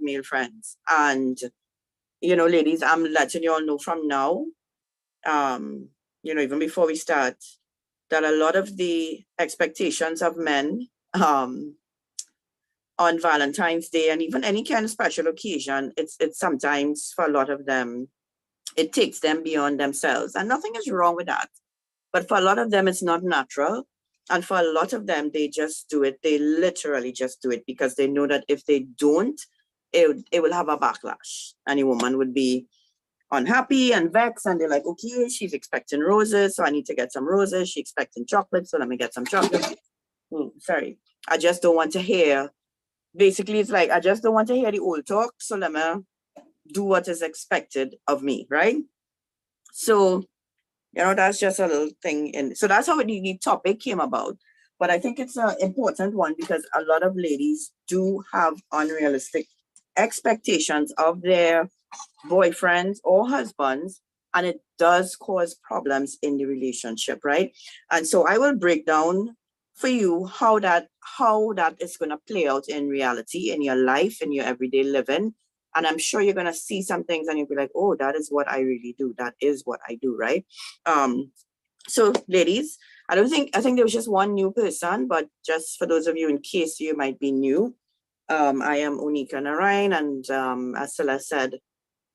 male friends. And, ladies, I'm letting you all know from now, even before we start, that a lot of the expectations of men on Valentine's Day and even any kind of special occasion, it's sometimes for a lot of them, it takes them beyond themselves. And nothing is wrong with that. But for a lot of them, it's not natural. And for a lot of them, they just do it. They literally just do it because they know that if they don't, it will have a backlash. And a woman would be unhappy and vexed. And they're like, okay, she's expecting roses, so I need to get some roses. She's expecting chocolate, so let me get some chocolate. Sorry. I just don't want to hear. Basically, it's like, I just don't want to hear the old talk. So let me do what is expected of me, right? So, that's just a little thing. And so that's how the topic came about. But I think it's an important one because a lot of ladies do have unrealistic expectations of their boyfriends or husbands, and it does cause problems in the relationship, right? And so I will break down for you how that is going to play out in reality, in your life, in your everyday living. And I'm sure you're going to see some things and you'll be like, oh, that is what I really do. That is what I do, right? So ladies, I think there was just one new person, but just for those of you in case you might be new, I am Unika Narayan, and as Celeste said,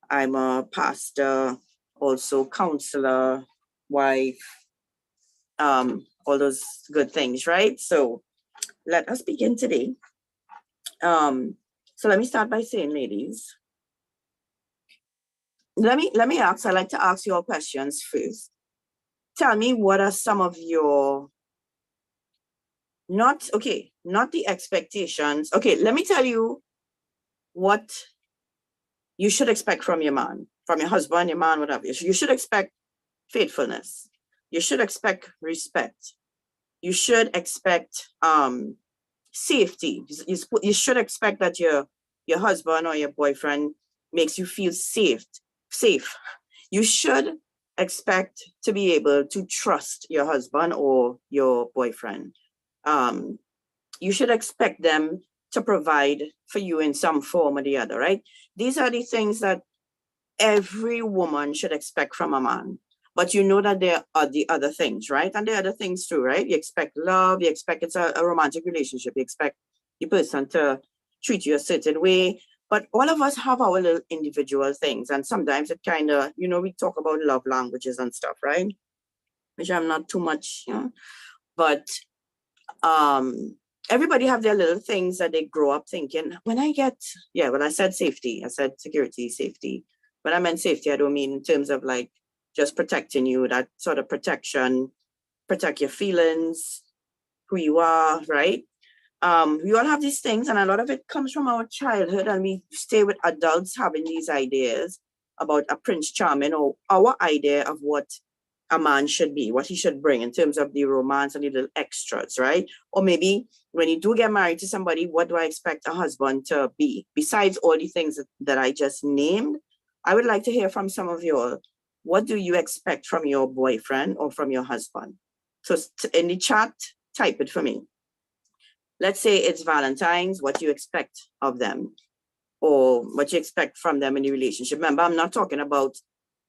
I'm a pastor, also counselor, wife, all those good things, right? So let us begin today. So let me start by saying, ladies, let me ask, I like to ask you all questions first. Tell me, what are some of your, not the expectations. Okay, let me tell you what you should expect from your man, from your husband, your man, whatever. You should expect faithfulness. You should expect respect. You should expect safety. You should expect that your husband or your boyfriend makes you feel safe. You should expect to be able to trust your husband or your boyfriend. You should expect them to provide for you in some form or the other, right? These are the things that every woman should expect from a man. But you know that there are the other things, right? And there are other things too, right? You expect love, you expect it's a romantic relationship, you expect the person to treat you a certain way. But all of us have our little individual things. And sometimes it kind of, we talk about love languages and stuff, right? Which I'm not too much, but everybody have their little things that they grow up thinking. When I said safety, I said security, safety. When I meant safety, I don't mean in terms of like just protecting you, that sort of protection, protect your feelings, who you are, right? We all have these things, and a lot of it comes from our childhood, and we stay with adults having these ideas about a Prince Charming, or our idea of what a man should be, what he should bring in terms of the romance and the little extras, right? Or maybe when you do get married to somebody, what do I expect a husband to be? Besides all the things that I just named, I would like to hear from some of you all. What do you expect from your boyfriend or from your husband? So in the chat, type it for me. Let's say it's Valentine's, what you expect of them or what you expect from them in the relationship. Remember, I'm not talking about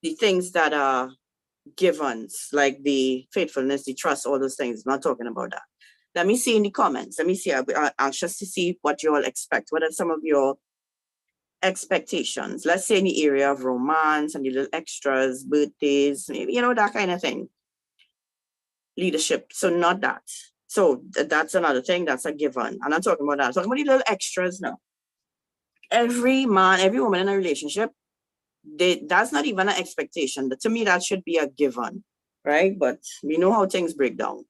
the things that are givens, like the faithfulness, the trust, all those things. I'm not talking about that. Let me see in the comments. Let me see. I'm anxious to see what you all expect. What are some of your expectations? Let's say in the area of romance and the little extras, birthdays, maybe, that kind of thing. Leadership. So not that. So that's another thing. That's a given. I'm not talking about that. I'm talking about the little extras now. Every man, every woman in a relationship, that's not even an expectation. To me, that should be a given, right? But we know how things break down.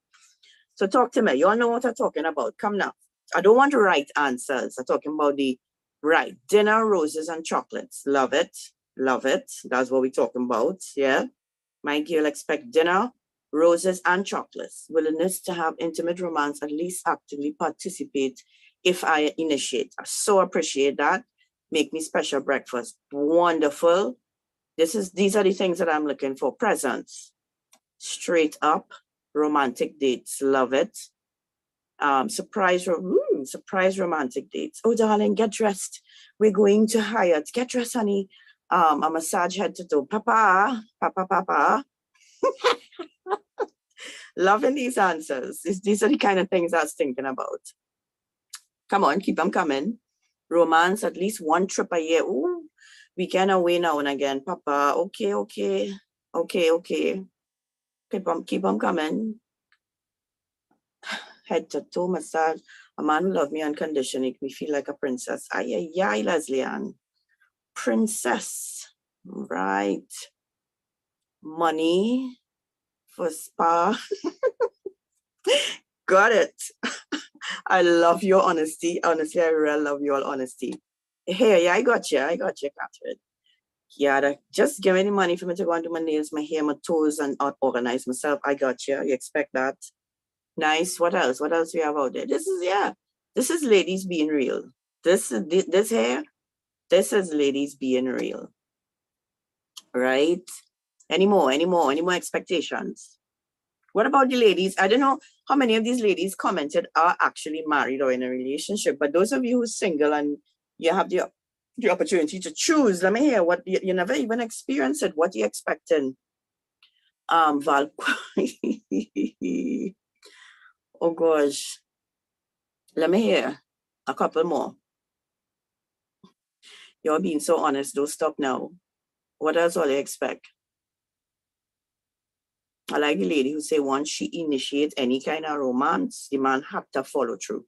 So talk to me. You all know what I'm talking about. Come now. I don't want right answers. I'm talking about the right. Dinner, roses, and chocolates. Love it. Love it. That's what we're talking about. Yeah. My girl expect dinner, roses, and chocolates. Willingness to have intimate romance, at least actively participate if I initiate. I so appreciate that. Make me special breakfast. Wonderful. These are the things that I'm looking for. Presents. Straight up. Romantic dates. Love it. Surprise. surprise romantic dates. Oh, darling, get dressed. We're going to Hyatt. Get dressed, honey. A massage head to toe. Papa, papa, papa. Loving these answers. These are the kind of things I was thinking about. Come on, keep them coming. Romance, at least one trip a year. Ooh, weekend away now and again. Papa, okay, okay. Okay, okay. Keep them coming. Head to toe massage. A man who loves me unconditionally make me feel like a princess. Ay, ay, ay, Leslie Ann. Princess. Right. Money for spa. Got it. I love your honesty. Honestly, I really love your honesty. Hey, yeah, I got you, Catherine. Yeah, just give me the money for me to go and do my nails, my hair, my toes, and organize myself. I got you. You expect that? Nice. What else? What else we have out there? This is ladies being real. This here. This is ladies being real. Right? Any more expectations? What about the ladies? I don't know how many of these ladies commented are actually married or in a relationship, but those of you who are single and you have the opportunity to choose, let me hear what you never even experienced it. What are you expecting? Val. Oh gosh. Let me hear a couple more. You're being so honest. Don't stop now. What else will you expect? I like the lady who say once she initiates any kind of romance, the man have to follow through.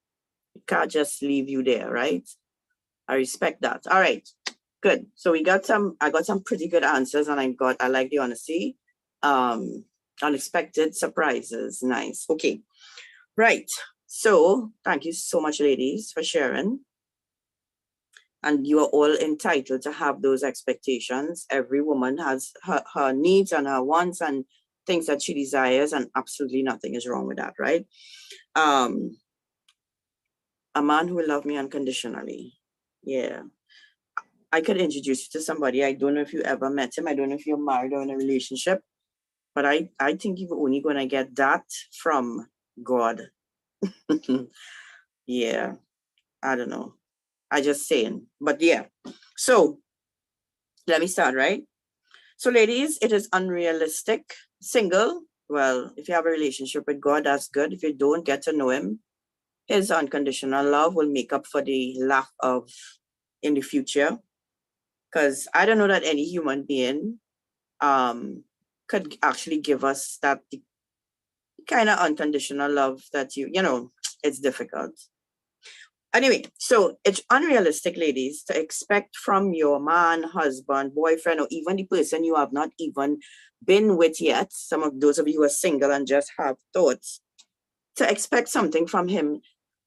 He can't just leave you there, right? I respect that. All right, good. So I got some pretty good answers, and I like the honesty. Unexpected surprises. Nice. Okay. Right. So thank you so much, ladies, for sharing. And you are all entitled to have those expectations. Every woman has her needs and her wants and things that she desires, and absolutely nothing is wrong with that, right? A man who will love me unconditionally. Yeah. I could introduce you to somebody. I don't know if you ever met him. I don't know if you're married or in a relationship, but I think you're only going to get that from God. Yeah. I don't know. I just saying, but yeah. So let me start, right? So ladies, it is unrealistic. Single, well, if you have a relationship with God, that's good. If you don't get to know him, his unconditional love will make up for the lack of in the future. Because I don't know that any human being could actually give us that kind of unconditional love that it's difficult. Anyway, so it's unrealistic, ladies, to expect from your man, husband, boyfriend, or even the person you have not even been with yet, some of those of you who are single and just have thoughts, to expect something from him,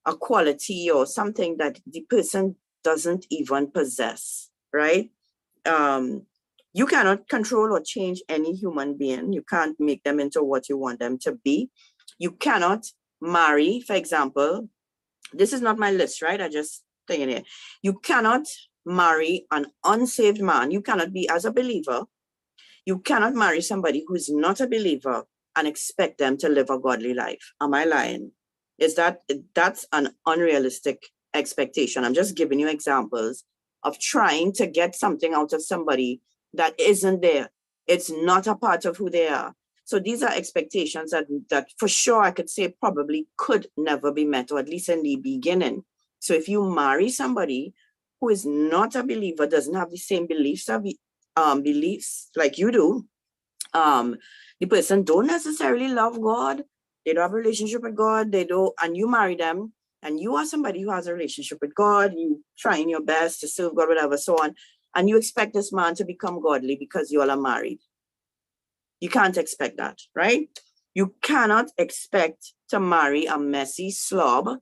a quality or something that the person doesn't even possess, right? You cannot control or change any human being. You can't make them into what you want them to be. You cannot marry, for example. This is not my list, right? I just thinking it. You cannot marry an unsaved man. You cannot be, as a believer, you cannot marry somebody who's not a believer and expect them to live a godly life. Am I lying? That's an unrealistic expectation. I'm just giving you examples of trying to get something out of somebody that isn't there. It's not a part of who they are. So these are expectations that for sure I could say probably could never be met, or at least in the beginning. So if you marry somebody who is not a believer, doesn't have the same beliefs like you do, the person don't necessarily love God, they don't have a relationship with God, and you marry them, and you are somebody who has a relationship with God, you trying your best to serve God, whatever, so on, and you expect this man to become godly because you all are married. You can't expect that, right? You cannot expect to marry a messy slob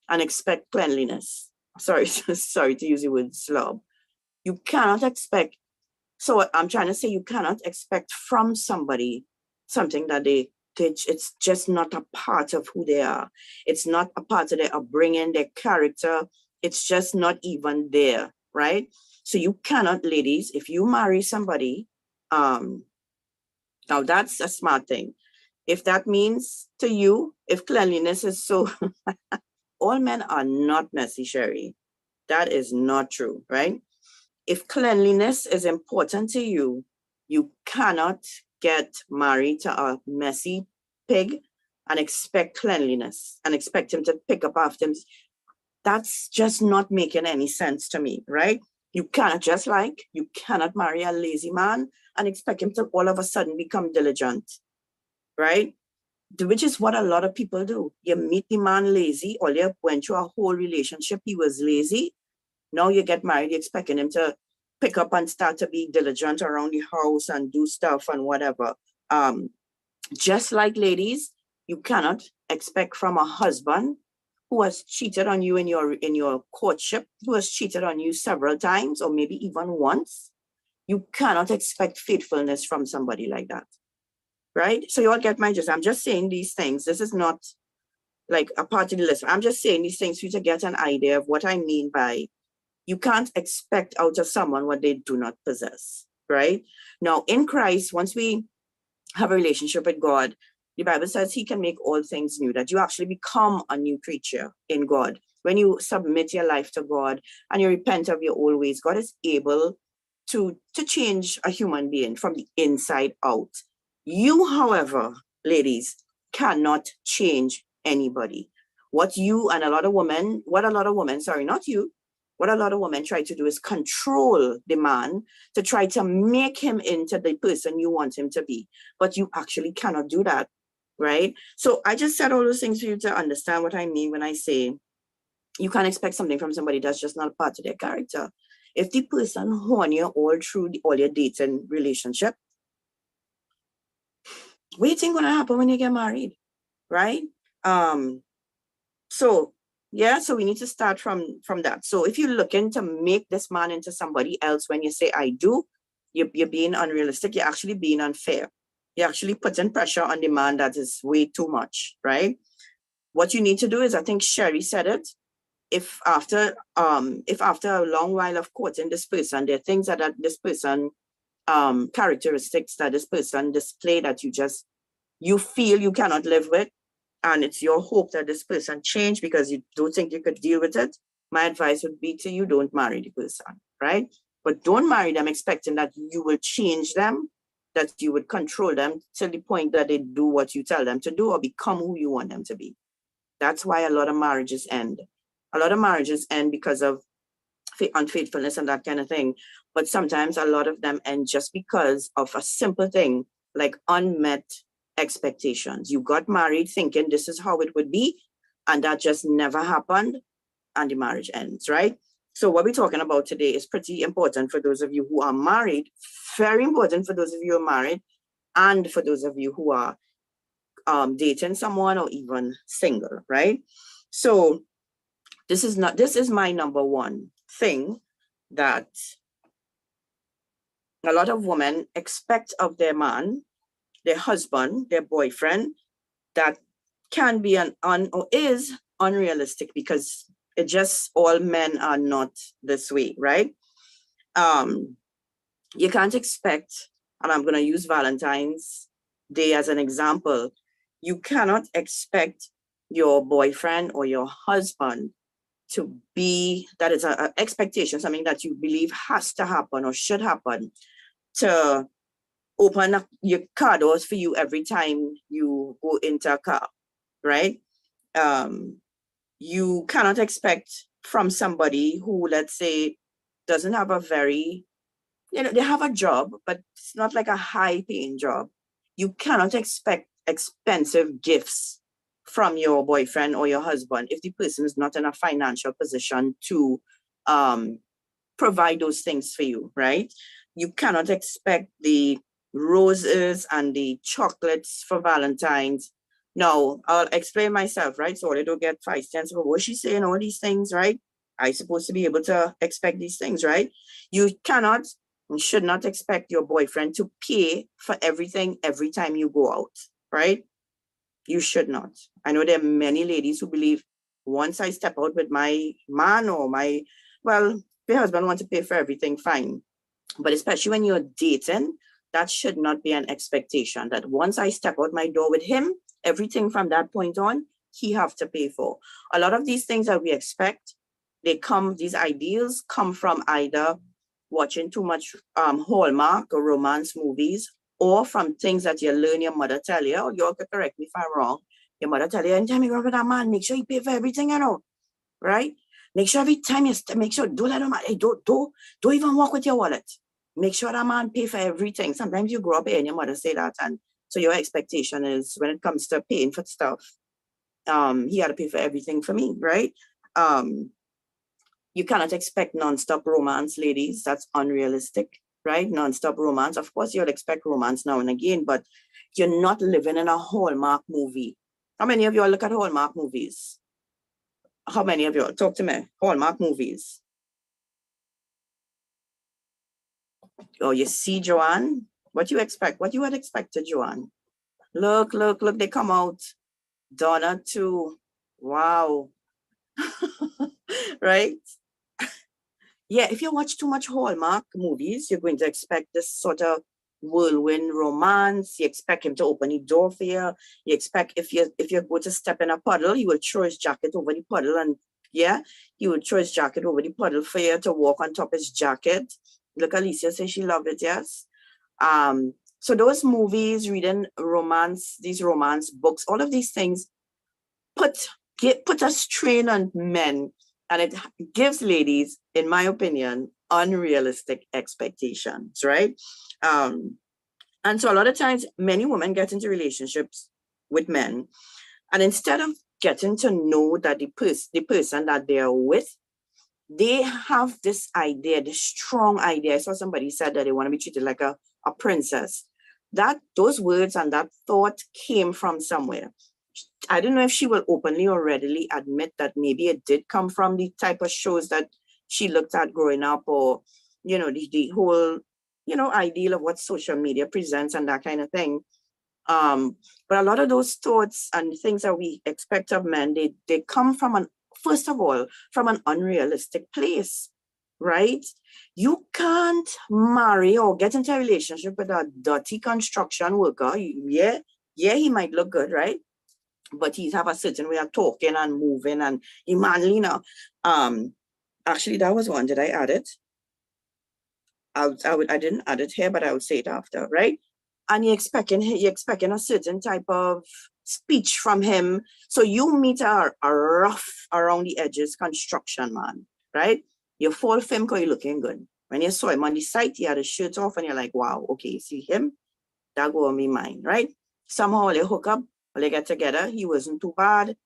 and expect cleanliness. Sorry to use the word slob. You cannot expect. So I'm trying to say you cannot expect from somebody something that it's just not a part of who they are. It's not a part of their upbringing, their character. It's just not even there, right? So you cannot, ladies, if you marry somebody, now that's a smart thing. If that means to you, if cleanliness is so, all men are not messy, Sherry. That is not true, right? If cleanliness is important to you, you cannot get married to a messy pig and expect cleanliness and expect him to pick up after him. That's just not making any sense to me, right? You cannot you cannot marry a lazy man and expect him to all of a sudden become diligent, right? Which is what a lot of people do. You meet the man lazy, or you went through a whole relationship, he was lazy. Now you get married, you're expecting him to pick up and start to be diligent around the house and do stuff and whatever. Just like ladies, you cannot expect from a husband who has cheated on you in your courtship, who has cheated on you several times or maybe even once. You cannot expect faithfulness from somebody like that, right? So you all get my gist. I'm just saying these things. This is not like a part of the list. I'm just saying these things for you to get an idea of what I mean by you can't expect out of someone what they do not possess, right? Now, in Christ, once we have a relationship with God, the Bible says he can make all things new, that you actually become a new creature in God. When you submit your life to God and you repent of your old ways, God is able to change a human being from the inside out. You, however, ladies, cannot change anybody. What a lot of women, sorry, not you, what a lot of women try to do is control the man to try to make him into the person you want him to be. But you actually cannot do that, right? So I just said all those things for you to understand what I mean when I say you can't expect something from somebody that's just not part of their character. If the person horn you all through all your dates and relationship, what do you think gonna happen when you get married, right? So we need to start from that. So if you're looking to make this man into somebody else, when you say I do, you're being unrealistic. You're actually being unfair. You're actually putting pressure on the man that is way too much, right? What you need to do is, I think Sherry said it, if after a long while of courting this person, there are things that this person, characteristics that this person display that you feel you cannot live with, and it's your hope that this person change because you don't think you could deal with it, my advice would be to you, don't marry the person, right? But don't marry them expecting that you will change them, that you would control them to the point that they do what you tell them to do or become who you want them to be. That's why a lot of marriages end. A lot of marriages end because of unfaithfulness and that kind of thing. But sometimes a lot of them end just because of a simple thing like unmet expectations. You got married thinking this is how it would be, and that just never happened, and the marriage ends, right? So what we're talking about today is pretty important for those of you who are married, very important for those of you who are married, and for those of you who are dating someone or even single, right? So this is my number one thing that a lot of women expect of their man, their husband, their boyfriend, that can be is unrealistic, because it just, all men are not this way, right? You can't expect, and I'm going to use Valentine's Day as an example, you cannot expect your boyfriend or your husband to be, that is an expectation, something that you believe has to happen or should happen, to open up your car doors for you every time you go into a car, right? You cannot expect from somebody who, let's say, doesn't have a very, they have a job, but it's not like a high paying job. You cannot expect expensive gifts from your boyfriend or your husband if the person is not in a financial position to provide those things for you, right? You cannot expect the roses and the chocolates for Valentine's. No, I'll explain myself, right? So I don't get 5 cents for what she's saying, all these things, right? I'm supposed to be able to expect these things, right? You cannot and should not expect your boyfriend to pay for everything every time you go out, right? You should not. I know there are many ladies who believe once I step out with my man or your husband wants to pay for everything, fine. But especially when you're dating, that should not be an expectation that once I step out my door with him, everything from that point on he have to pay for. A lot of these things that we expect, these ideals come from either watching too much Hallmark or romance movies, or from things that you learn your mother tell you. Or you could correct me if I'm wrong. Your mother tell you, anytime you go with that man, make sure you pay for everything, right? Make sure every time make sure, don't let him, hey, don't even walk with your wallet. Make sure that man pay for everything. Sometimes you grow up and your mother say that, and so your expectation is when it comes to paying for stuff, he got to pay for everything for me, right? You cannot expect non-stop romance, ladies. That's unrealistic, right? Non-stop romance. Of course, you'll expect romance now and again, but you're not living in a Hallmark movie. How many of you all look at Hallmark movies? How many of you all? Talk to me. Hallmark movies. Oh, you see, Joanne? What you expect? What you had expected, Joanne? Look, they come out. Donna too. Wow. Right? Yeah, if you watch too much Hallmark movies, you're going to expect this sort of whirlwind romance. You expect him to open the door for you. You expect if you go to step in a puddle, he will throw his jacket over the puddle, and yeah, he will throw his jacket over the puddle for you to walk on top of his jacket. Look, Alicia says she loved it, yes. So those movies, reading romance, these romance books, all of these things put a strain on men, and it gives ladies, in my opinion, unrealistic expectations, right? And so a lot of times, many women get into relationships with men, and instead of getting to know that the person that they're with, they have this idea, this strong idea. I saw somebody said that they want to be treated like a princess. Those words and that thought came from somewhere. I don't know if she will openly or readily admit that maybe it did come from the type of shows that she looked at growing up, or, the whole, ideal of what social media presents and that kind of thing. But a lot of those thoughts and things that we expect of men, they come from first of all, from an unrealistic place, right? You can't marry or get into a relationship with a dirty construction worker. Yeah, he might look good, right? But he's have a certain way of talking and moving, and he manly now. Actually, that was one. Did I add it? I didn't add it here, but I would say it after, right? And you're expecting a certain type of speech from him. So you meet a rough around the edges construction man, right? You fall for him because you're looking good. When you saw him on the site, he had his shirt off, and you're like, wow, okay, see him? That go on me mind, right? Somehow they hook up, or they get together. He wasn't too bad,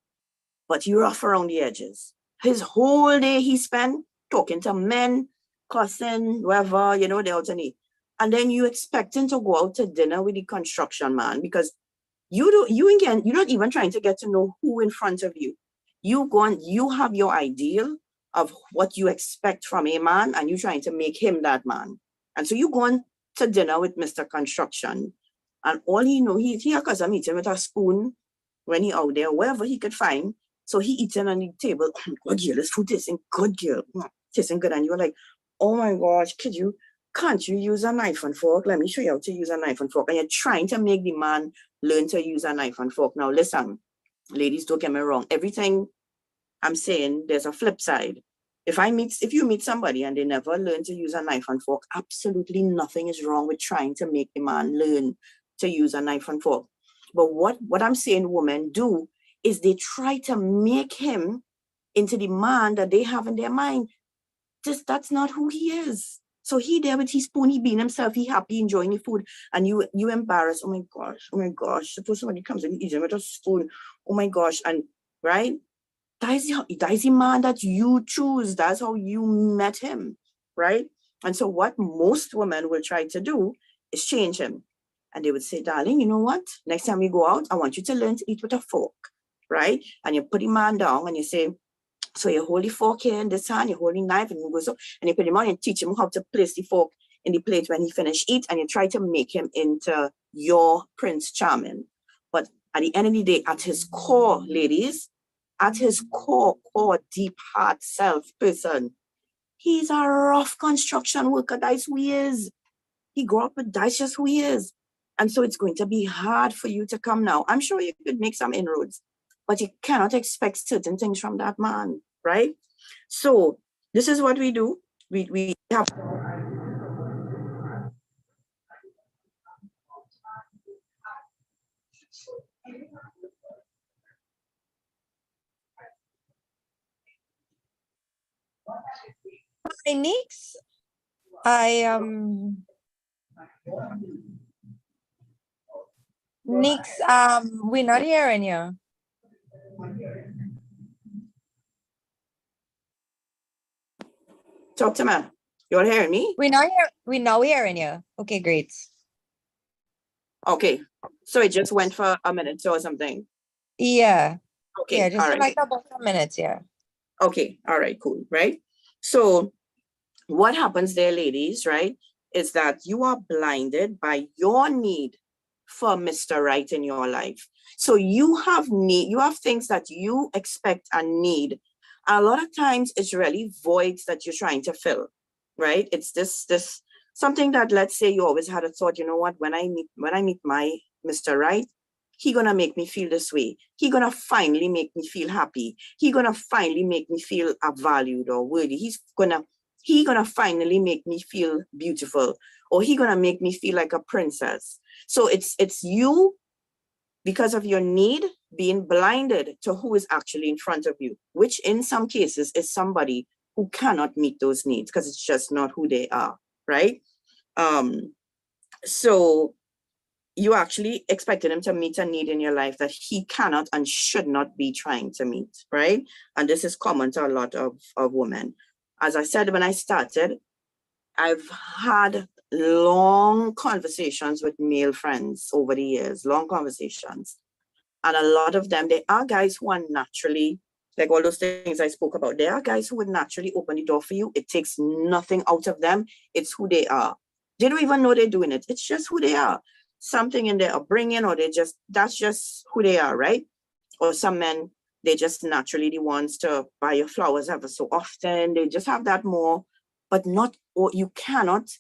but he rough around the edges. His whole day he spent talking to men, cussing, whoever, they're out on it. And then you expect him to go out to dinner with the construction man, because you're not even trying to get to know who in front of you. You have your ideal of what you expect from a man, and you're trying to make him that man. And so you go on to dinner with Mr. Construction, and all he know, he accustomed eating with a spoon when he out there, wherever he could find. So he eating on the table. Good girl, this food tasting good, girl. Tasting good. And you're like, oh my gosh, can't you use a knife and fork? Let me show you how to use a knife and fork. And you're trying to make the man learn to use a knife and fork. Now listen, ladies, don't get me wrong. Everything I'm saying, there's a flip side. If you meet somebody and they never learn to use a knife and fork, absolutely nothing is wrong with trying to make the man learn to use a knife and fork. But what I'm saying women do is they try to make him into the man that they have in their mind. That's not who he is. So he there with his spoon, he being himself, he happy, enjoying the food, and you embarrassed. Oh my gosh. Suppose somebody comes and eats him with a spoon. Oh my gosh. And right? That is the man that you choose. That's how you met him, right? And so what most women will try to do is change him. And they would say, darling, you know what? Next time we go out, I want you to learn to eat with a fork, right? And you put the man down and you say, so you hold the fork here in this hand, you hold the knife, and you go so, and you put him on and teach him how to place the fork in the plate when he finish eat, and you try to make him into your Prince Charming. But at the end of the day, at his core, ladies, at his core, deep heart self person, he's a rough construction worker. That's who he is. He grew up with, that's just who he is. And so it's going to be hard for you to come now. I'm sure you could make some inroads. but you cannot expect certain things from that man, right? So this is what we do. We have Hi, Nix. I Nix, we're not hearing you. talk to me. You're hearing me? We're now hearing you. Okay, great. Okay. So it just went for a minute or something. Yeah. Okay, Yeah, just all for right. like about a minute, yeah. Okay, all right, cool, right? So what happens there, ladies, right, is that you are blinded by your need for Mr. Right in your life. So you have things that you expect and need. A lot of times it's really voids that you're trying to fill, right? It's this something that, let's say you always had a thought, you know what, when I meet my Mr. Right, he gonna make me feel this way. He gonna finally make me feel happy. He gonna finally make me feel valued or worthy. He gonna finally make me feel beautiful, or he gonna make me feel like a princess. So it's you, because of your need, being blinded to who is actually in front of you, which in some cases is somebody who cannot meet those needs because it's just not who they are, right? So you actually expected him to meet a need in your life that he cannot and should not be trying to meet, right? And this is common to a lot of women. As I said when I started, I've had long conversations with male friends over the years, long conversations. And a lot of them, there are guys who are naturally, like all those things I spoke about, there are guys who would naturally open the door for you. It takes nothing out of them. It's who they are. They don't even know they're doing it. It's just who they are. Something in their upbringing, or that's just who they are, right? Or some men, they just naturally the ones to buy your flowers ever so often. They just have that more, but not, or you cannot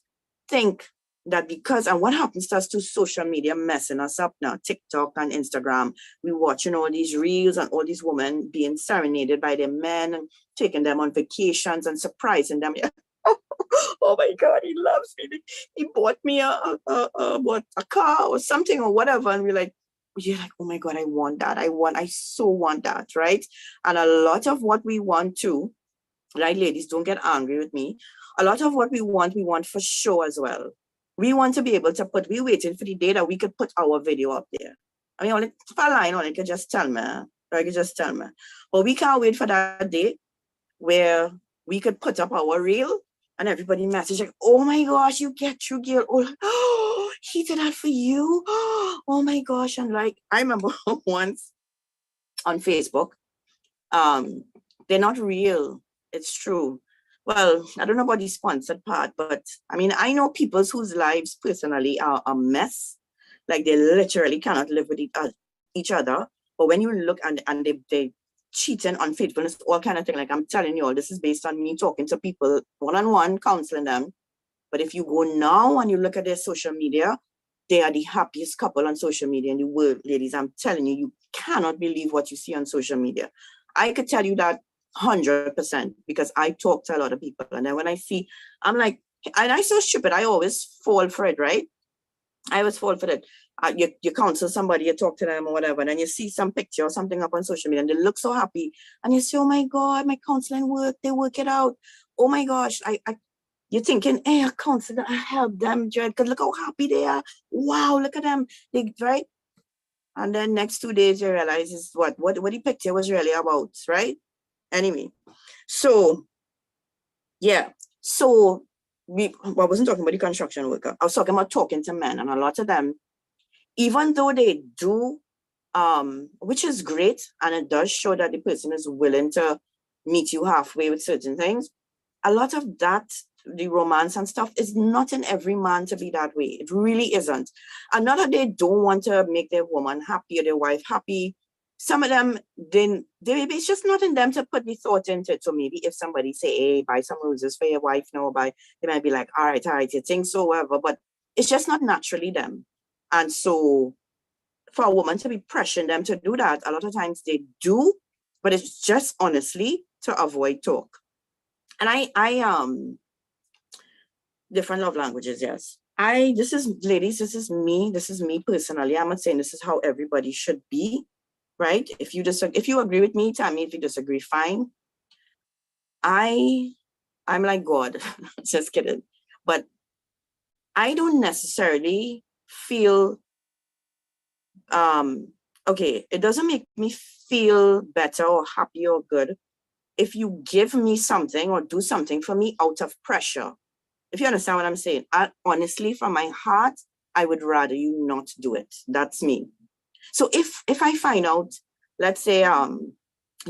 think that because, and what happens to us to social media messing us up now, TikTok and Instagram, we watching all these reels and all these women being serenaded by their men and taking them on vacations and surprising them. Oh my God, he loves me. He bought me a car or something or whatever. And you're like, oh my God, I so want that, right? And a lot of what we want to, right, ladies, don't get angry with me. A lot of what we want for show as well. We want to be able to we're waiting for the day that we could put our video up there. I mean, only if I line on, you can just tell me, or you can just tell me. But we can't wait for that day where we could put up our reel and everybody message like, oh my gosh, you get through, girl. Oh, he did that for you. Oh my gosh. And like, I remember once on Facebook, they're not real. It's true. Well, I don't know about the sponsored part, but I mean, I know people whose lives personally are a mess. Like they literally cannot live with each other. But when you look and they cheating, unfaithfulness, all kind of thing, like I'm telling you all, this is based on me talking to people one-on-one, counseling them. But if you go now and you look at their social media, they are the happiest couple on social media in the world, ladies. I'm telling you, you cannot believe what you see on social media. I could tell you that 100% because I talk to a lot of people. And then when I see, I'm like, and I'm so stupid, I always fall for it, right? I always fall for it. You counsel somebody, you talk to them or whatever, and then you see some picture or something up on social media and they look so happy. And you say, oh my God, my counseling work, they work it out. Oh my gosh, you're thinking, hey, I counsel them, I help them, because look how happy they are. Wow, look at them. Right? And then next 2 days you realize is what the picture was really about, right? Anyway, so yeah. So I wasn't talking about the construction worker. I was talking about talking to men, and a lot of them, even though they do, which is great, and it does show that the person is willing to meet you halfway with certain things, a lot of that, the romance and stuff, is not in every man to be that way. It really isn't. And not that they don't want to make their woman happy or their wife happy. Some of them, it's just not in them to put the thought into it. So maybe if somebody say, hey, buy some roses for your wife, they might be like, all right, you think so, whatever. But it's just not naturally them. And so for a woman to be pressuring them to do that. A lot of times they do, but it's just honestly to avoid talk. And I different love languages, yes. This is, ladies, this is me personally. I'm not saying this is how everybody should be, right? If you agree with me, tell me. If you disagree, fine. I'm like God, just kidding. But I don't necessarily feel, okay, it doesn't make me feel better or happy or good if you give me something or do something for me out of pressure. If you understand what I'm saying, honestly, from my heart, I would rather you not do it. That's me. So if I find out, let's say,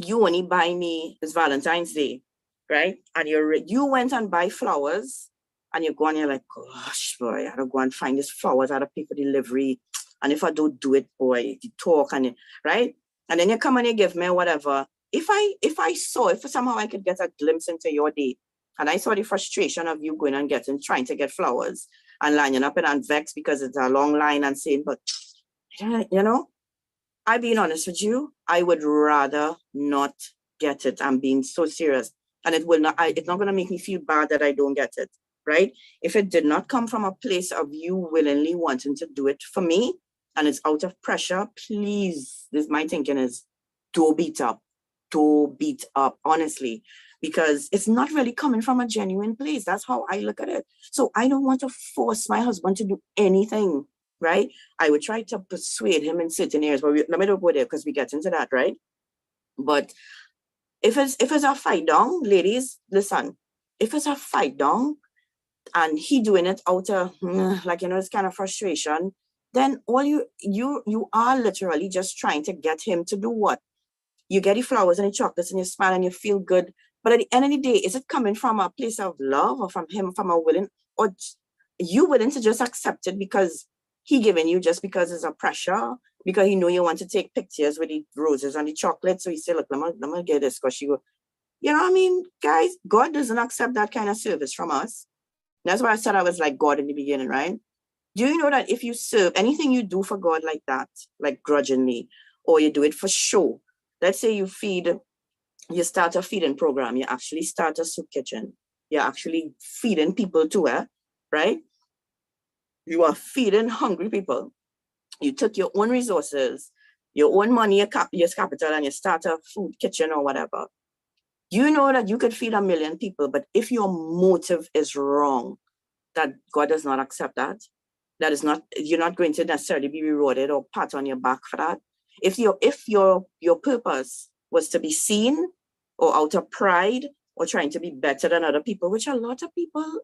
you only buy me, it's Valentine's Day, right? And you went and buy flowers, and you're going, you're like, gosh, boy, I gotta go and find these flowers, I gotta pay for delivery. And if I don't do it, boy, you talk, and right? And then you come and you give me whatever. If somehow I could get a glimpse into your day, and I saw the frustration of you going and trying to get flowers and lining up and vexed because it's a long line and saying, but you know, I being honest with you, I would rather not get it. I'm being so serious. And it's not going to make me feel bad that I don't get it, right? If it did not come from a place of you willingly wanting to do it for me, and it's out of pressure, please, my thinking is, don't beat up, honestly, because it's not really coming from a genuine place. That's how I look at it. So I don't want to force my husband to do anything, right? I would try to persuade him in certain areas, but let me not go there because we get into that, right? But if it's a fight down, ladies, listen, if it's a fight down and he doing it out of like, you know, this kind of frustration, then all you are literally just trying to get him to do what? You get the flowers and the chocolates and you smile and you feel good. But at the end of the day, is it coming from a place of love or from him, from a willing, or you willing to just accept it because he giving you just because it's a pressure, because he know you want to take pictures with the roses and the chocolates. So he say, look, let me get this because she go, you know what I mean? Guys, God doesn't accept that kind of service from us. That's why I said I was like God in the beginning, right? Do you know that if you serve anything you do for God like that, like grudgingly, or you do it for show, let's say you start a feeding program, you actually start a soup kitchen, you're actually feeding people to it, right? You are feeding hungry people. You took your own resources, your own money, your capital, and you start a food kitchen or whatever. You know that you could feed 1 million people, but if your motive is wrong, that God does not accept that. That is not, you're not going to necessarily be rewarded or pat on your back for that. If your purpose was to be seen or out of pride or trying to be better than other people, which a lot of people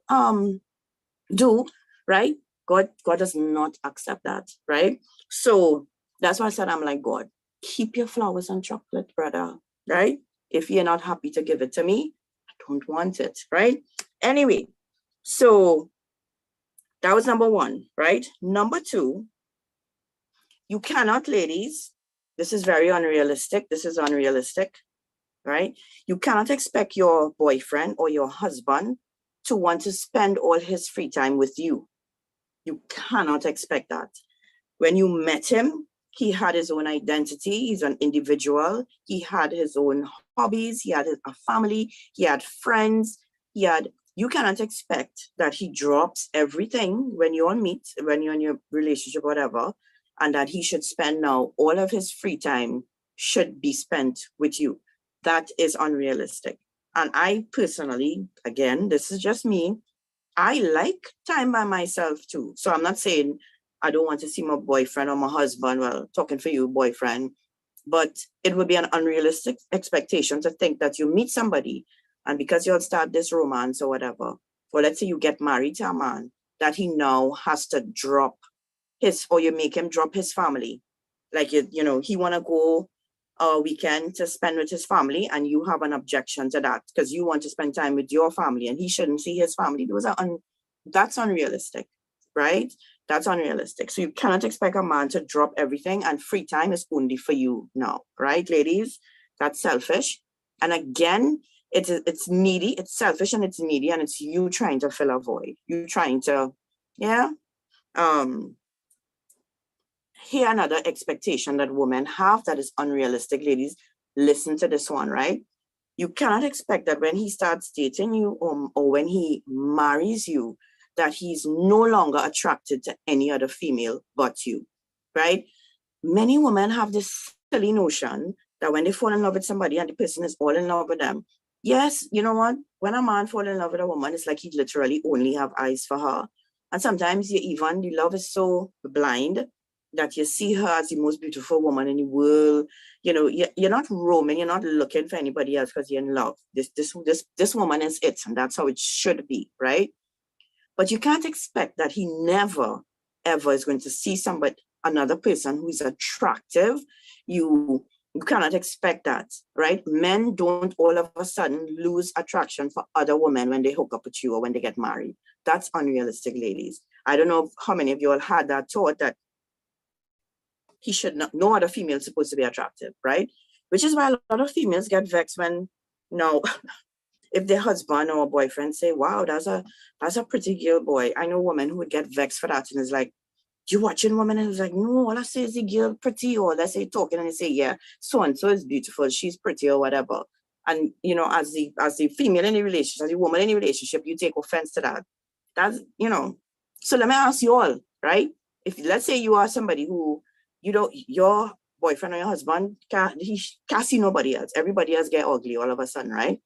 do, right? God does not accept that, right? So that's why I said, I'm like, God, keep your flowers and chocolate, brother, right? If you're not happy to give it to me, I don't want it, right? Anyway, so that was number one, right? Number two, you cannot, ladies, this is very unrealistic. This is unrealistic, right? You cannot expect your boyfriend or your husband to want to spend all his free time with you. You cannot expect that. When you met him, he had his own identity. He's an individual. He had his own hobbies. He had a family. He had friends. You cannot expect that he drops everything when you're in your relationship, whatever, and that he should spend now all of his free time should be spent with you. That is unrealistic. And I personally, again, this is just me, I like time by myself too. So I'm not saying I don't want to see my boyfriend or my husband, well, talking for you, boyfriend, but it would be an unrealistic expectation to think that you meet somebody and because you'll start this romance or whatever, or let's say you get married to a man, that he now has to drop or you make him drop his family. Like, you know, he want to go a weekend to spend with his family and you have an objection to that because you want to spend time with your family and he shouldn't see his family. That's unrealistic, right? That's unrealistic. So you cannot expect a man to drop everything and free time is only for you now, right, ladies? That's selfish. And again, it's needy, it's selfish and it's needy and it's you trying to fill a void. You trying to, yeah. here another expectation that women have that is unrealistic. Ladies, listen to this one, right? You cannot expect that when he starts dating you or when he marries you, that he's no longer attracted to any other female but you, right? Many women have this silly notion that when they fall in love with somebody and the person is all in love with them, yes, you know what? When a man falls in love with a woman, it's like he literally only have eyes for her. And sometimes the love is so blind that you see her as the most beautiful woman in the world. You know, you're not roaming, you're not looking for anybody else because you're in love. This woman is it, and that's how it should be, right? But you can't expect that he never, ever is going to see another person who is attractive. You cannot expect that, right? Men don't all of a sudden lose attraction for other women when they hook up with you or when they get married. That's unrealistic, ladies. I don't know how many of you all had that thought that he should not, no other female is supposed to be attractive, right? Which is why a lot of females get vexed when, if their husband or boyfriend say, wow, that's a pretty girl, boy. I know women who would get vexed for that, and it's like, you watching women and it's like, no, all I say is the girl pretty, or let's say talking and they say, yeah, so and so is beautiful, she's pretty or whatever. And as the female in the relationship, as the woman in the relationship, you take offense to that. That's, so let me ask you all, right? If let's say you are somebody who, your boyfriend or your husband can't see nobody else, everybody else get ugly all of a sudden, right?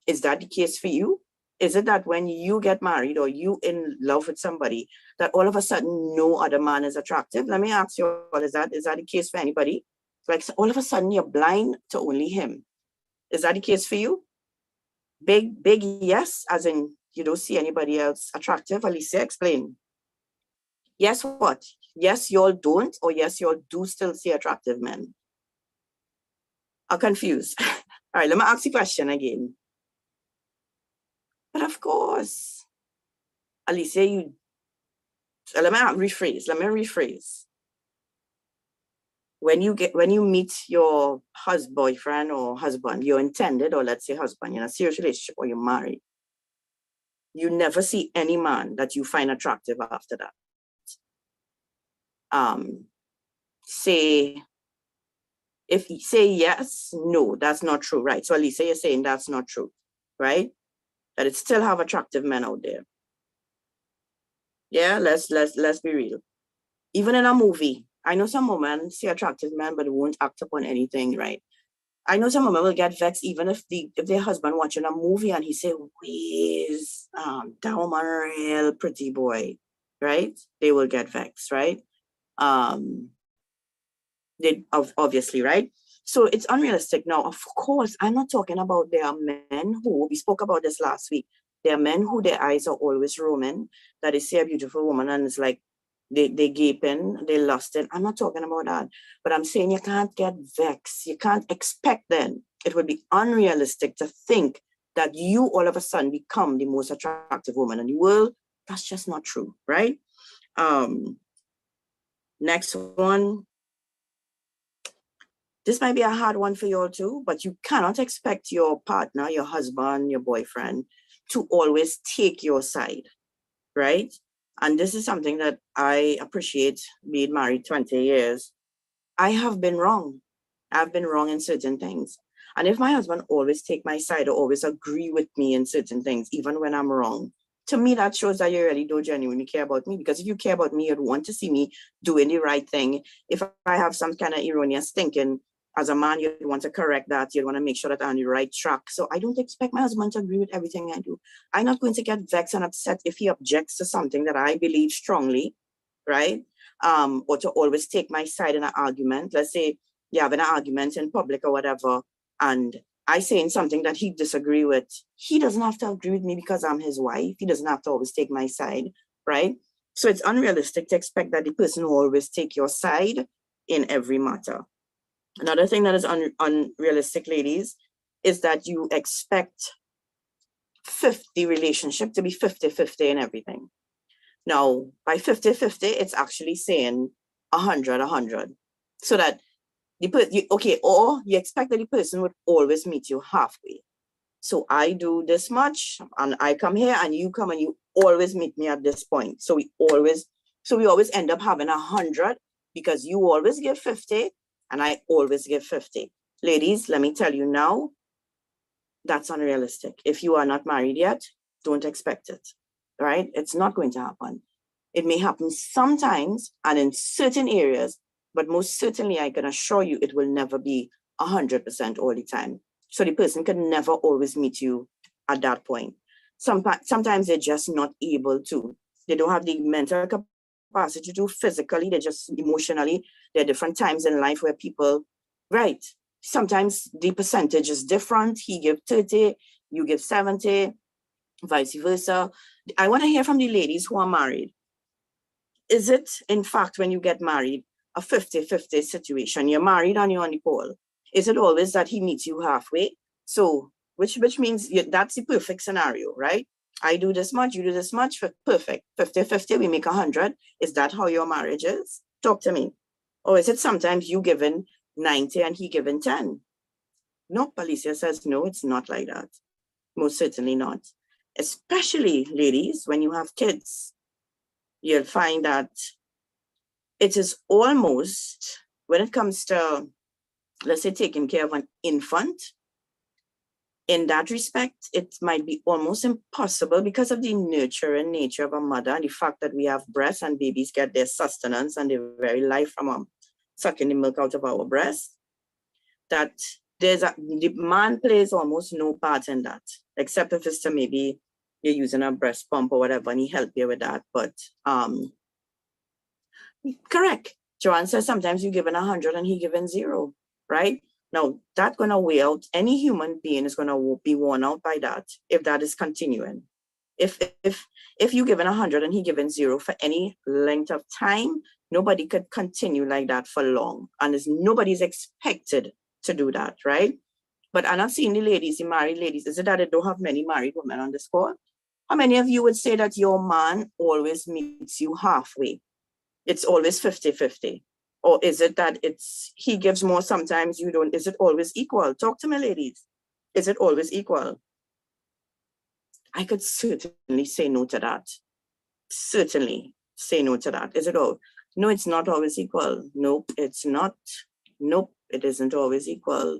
Is that the case for you? Is it that when you get married or you in love with somebody, that all of a sudden no other man is attractive? Let me ask you, is that the case for anybody? Like, so all of a sudden you're blind to only him. Is that the case for you? Big yes, as in you don't see anybody else attractive. Alicia, explain. Yes, what? Yes, y'all don't, or yes, y'all do still see attractive men? I'm confused. All right, let me ask you a question again. But of course, Alicia, let me rephrase. When you meet your boyfriend or husband, your intended, or let's say husband, you're in a serious relationship or you're married, you never see any man that you find attractive after that. If you say yes, no, that's not true, right? So Alicia, you're saying that's not true, right? That it still have attractive men out there. Yeah, let's be real. Even in a movie, I know some women see attractive men, but won't act upon anything, right? I know some women will get vexed even if their husband watching a movie and he say, "Where's that woman real pretty boy," right? They will get vexed, right? They obviously, right? So it's unrealistic. Now, of course, I'm not talking about there are men who, we spoke about this last week. There are men who their eyes are always roaming, that they see a beautiful woman and it's like they gaping, they lost it. I'm not talking about that. But I'm saying you can't get vexed. You can't expect then. It would be unrealistic to think that you all of a sudden become the most attractive woman in the world. That's just not true, right? Next one. This might be a hard one for you all too, but you cannot expect your partner, your husband, your boyfriend to always take your side, right? And this is something that I appreciate being married 20 years. I have been wrong. I've been wrong in certain things. And if my husband always take my side or always agree with me in certain things, even when I'm wrong, to me, that shows that you really don't genuinely care about me. Because if you care about me, you'd want to see me doing the right thing. If I have some kind of erroneous thinking, as a man, you'd want to correct that. You'd want to make sure that I'm on the right track. So I don't expect my husband to agree with everything I do. I'm not going to get vexed and upset if he objects to something that I believe strongly, right? Or to always take my side in an argument. Let's say you're having an argument in public or whatever, and I saying something that he disagree with. He doesn't have to agree with me because I'm his wife. He doesn't have to always take my side, right? So it's unrealistic to expect that the person will always take your side in every matter. Another thing that is unrealistic, ladies, is that you expect 50 relationship to be 50-50 in everything. Now, by 50-50, it's actually saying 100-100. So that or you expect that the person would always meet you halfway. So I do this much and I come here and you come and you always meet me at this point. So we always end up having 100 because you always give 50 and I always give 50. Ladies, let me tell you now, that's unrealistic. If you are not married yet, don't expect it, right? It's not going to happen. It may happen sometimes and in certain areas, but most certainly I can assure you it will never be 100% all the time. So the person can never always meet you at that point. Sometimes they're just not able to. They don't have the mental capacity to, physically, they're just emotionally. There are different times in life where people, right, sometimes the percentage is different. He gives 30, you give 70, vice versa. I want to hear from the ladies who are married. Is it, in fact, when you get married, a 50-50 situation? You're married and you're on the call. Is it always that he meets you halfway? So, which means that's the perfect scenario, right? I do this much, you do this much, perfect. 50-50, we make 100. Is that how your marriage is? Talk to me. Or is it sometimes you given 90 and he given 10? No, Alicia says, no, it's not like that. Most certainly not. Especially, ladies, when you have kids, you'll find that it is almost, when it comes to, let's say, taking care of an infant, in that respect, it might be almost impossible because of the nurturing nature of a mother and the fact that we have breasts and babies get their sustenance and their very life from sucking the milk out of our breast, that the man plays almost no part in that, except if it's to maybe you're using a breast pump or whatever and he help you with that. But correct. Joanne says sometimes you're given 100 and he given 0, right? Now, that's going to weigh out. Any human being is going to be worn out by that if that is continuing. If you given 100 and he given 0 for any length of time, nobody could continue like that for long. And nobody's expected to do that, right? But I'm not seeing the ladies, the married ladies. Is it that I don't have many married women on this call? How many of you would say that your man always meets you halfway? It's always 50-50. Or is it that he gives more, sometimes you don't? Is it always equal? Talk to me, ladies. Is it always equal? I could certainly say no to that. Certainly say no to that. Is it all? No, it's not always equal. Nope, it's not. Nope, it isn't always equal.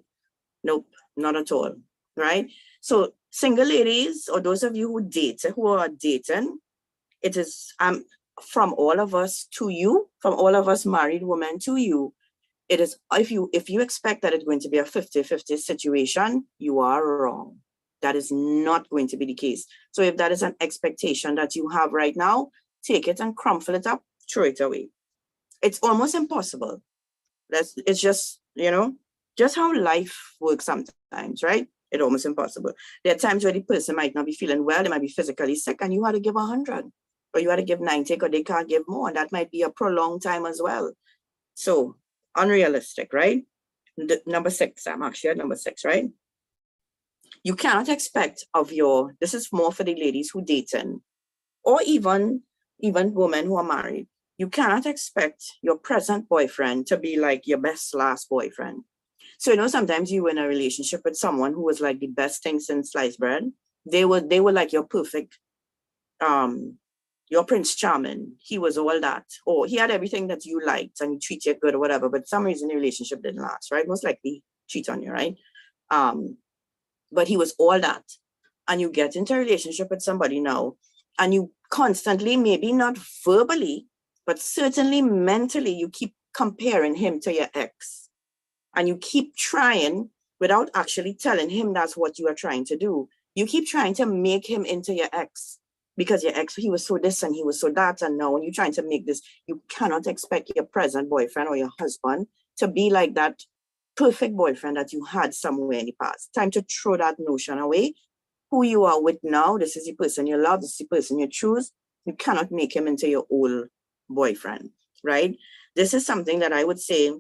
Nope, not at all, right? So single ladies, or those of you who are dating, it is, from all of us to you, from all of us married women to you, it is, if you expect that it's going to be a 50-50 situation, you are wrong. That is not going to be the case. So if that is an expectation that you have right now, take it and crumple it up, throw it away. It's almost impossible. It's just, just how life works sometimes, right? It's almost impossible. There are times where the person might not be feeling well, they might be physically sick, and you had to give 100. Or you had to give 90 because they can't give more. And that might be a prolonged time as well. So unrealistic, right? Number 6, I'm actually at number 6, right? You cannot expect of this is more for the ladies who dating, or even women who are married. You cannot expect your present boyfriend to be like your best last boyfriend. So, sometimes you were in a relationship with someone who was like the best thing since sliced bread. They were like your perfect, your Prince Charming. He was all that, or he had everything that you liked and he treated you good or whatever, but for some reason the relationship didn't last, right? Most likely cheat on you, right? But he was all that. And you get into a relationship with somebody now, and you constantly, maybe not verbally, but certainly mentally, you keep comparing him to your ex. And you keep trying, without actually telling him that's what you are trying to do, you keep trying to make him into your ex. Because your ex, he was so this and he was so that, and now when you're trying to make this, you cannot expect your present boyfriend or your husband to be like that perfect boyfriend that you had somewhere in the past. Time to throw that notion away. Who you are with now, this is the person you love, this is the person you choose. You cannot make him into your old boyfriend, right? This is something that I would say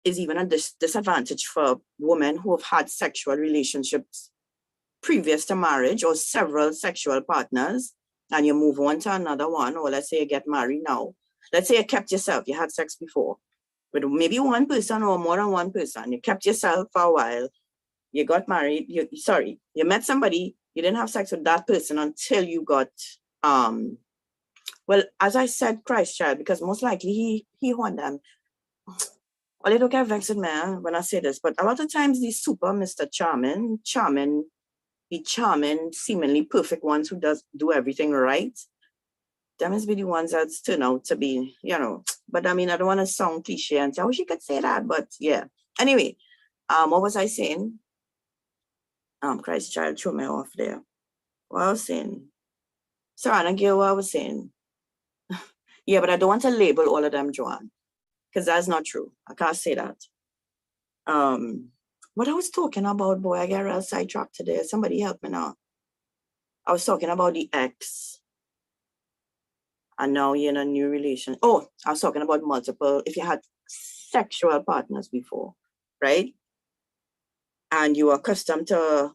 is even a disadvantage for women who have had sexual relationships previous to marriage, or several sexual partners, and you move on to another one, or let's say you get married now. Let's say you kept yourself, you had sex before with maybe one person or more than one person. You kept yourself for a while, you got married, you met somebody, you didn't have sex with that person until you got Well, as I said, Christ child, because most likely he want them. Well, they don't get vexed with me when I say this, but a lot of times these super Mr. Charming, seemingly perfect ones who do everything right, them must be the ones that turn out to be, but I mean, I don't want to sound cliche and say, oh, she could say that, but yeah. Anyway, what was I saying? Christ child threw me off there. What I was saying? Sorry, I don't get what I was saying. Yeah, but I don't want to label all of them Joanne, because that's not true. I can't say that. What I was talking about, boy, I got real sidetracked today. Somebody help me now. I was talking about the ex. And now you're in a new relation. Oh, I was talking about multiple, if you had sexual partners before, right? And you were accustomed to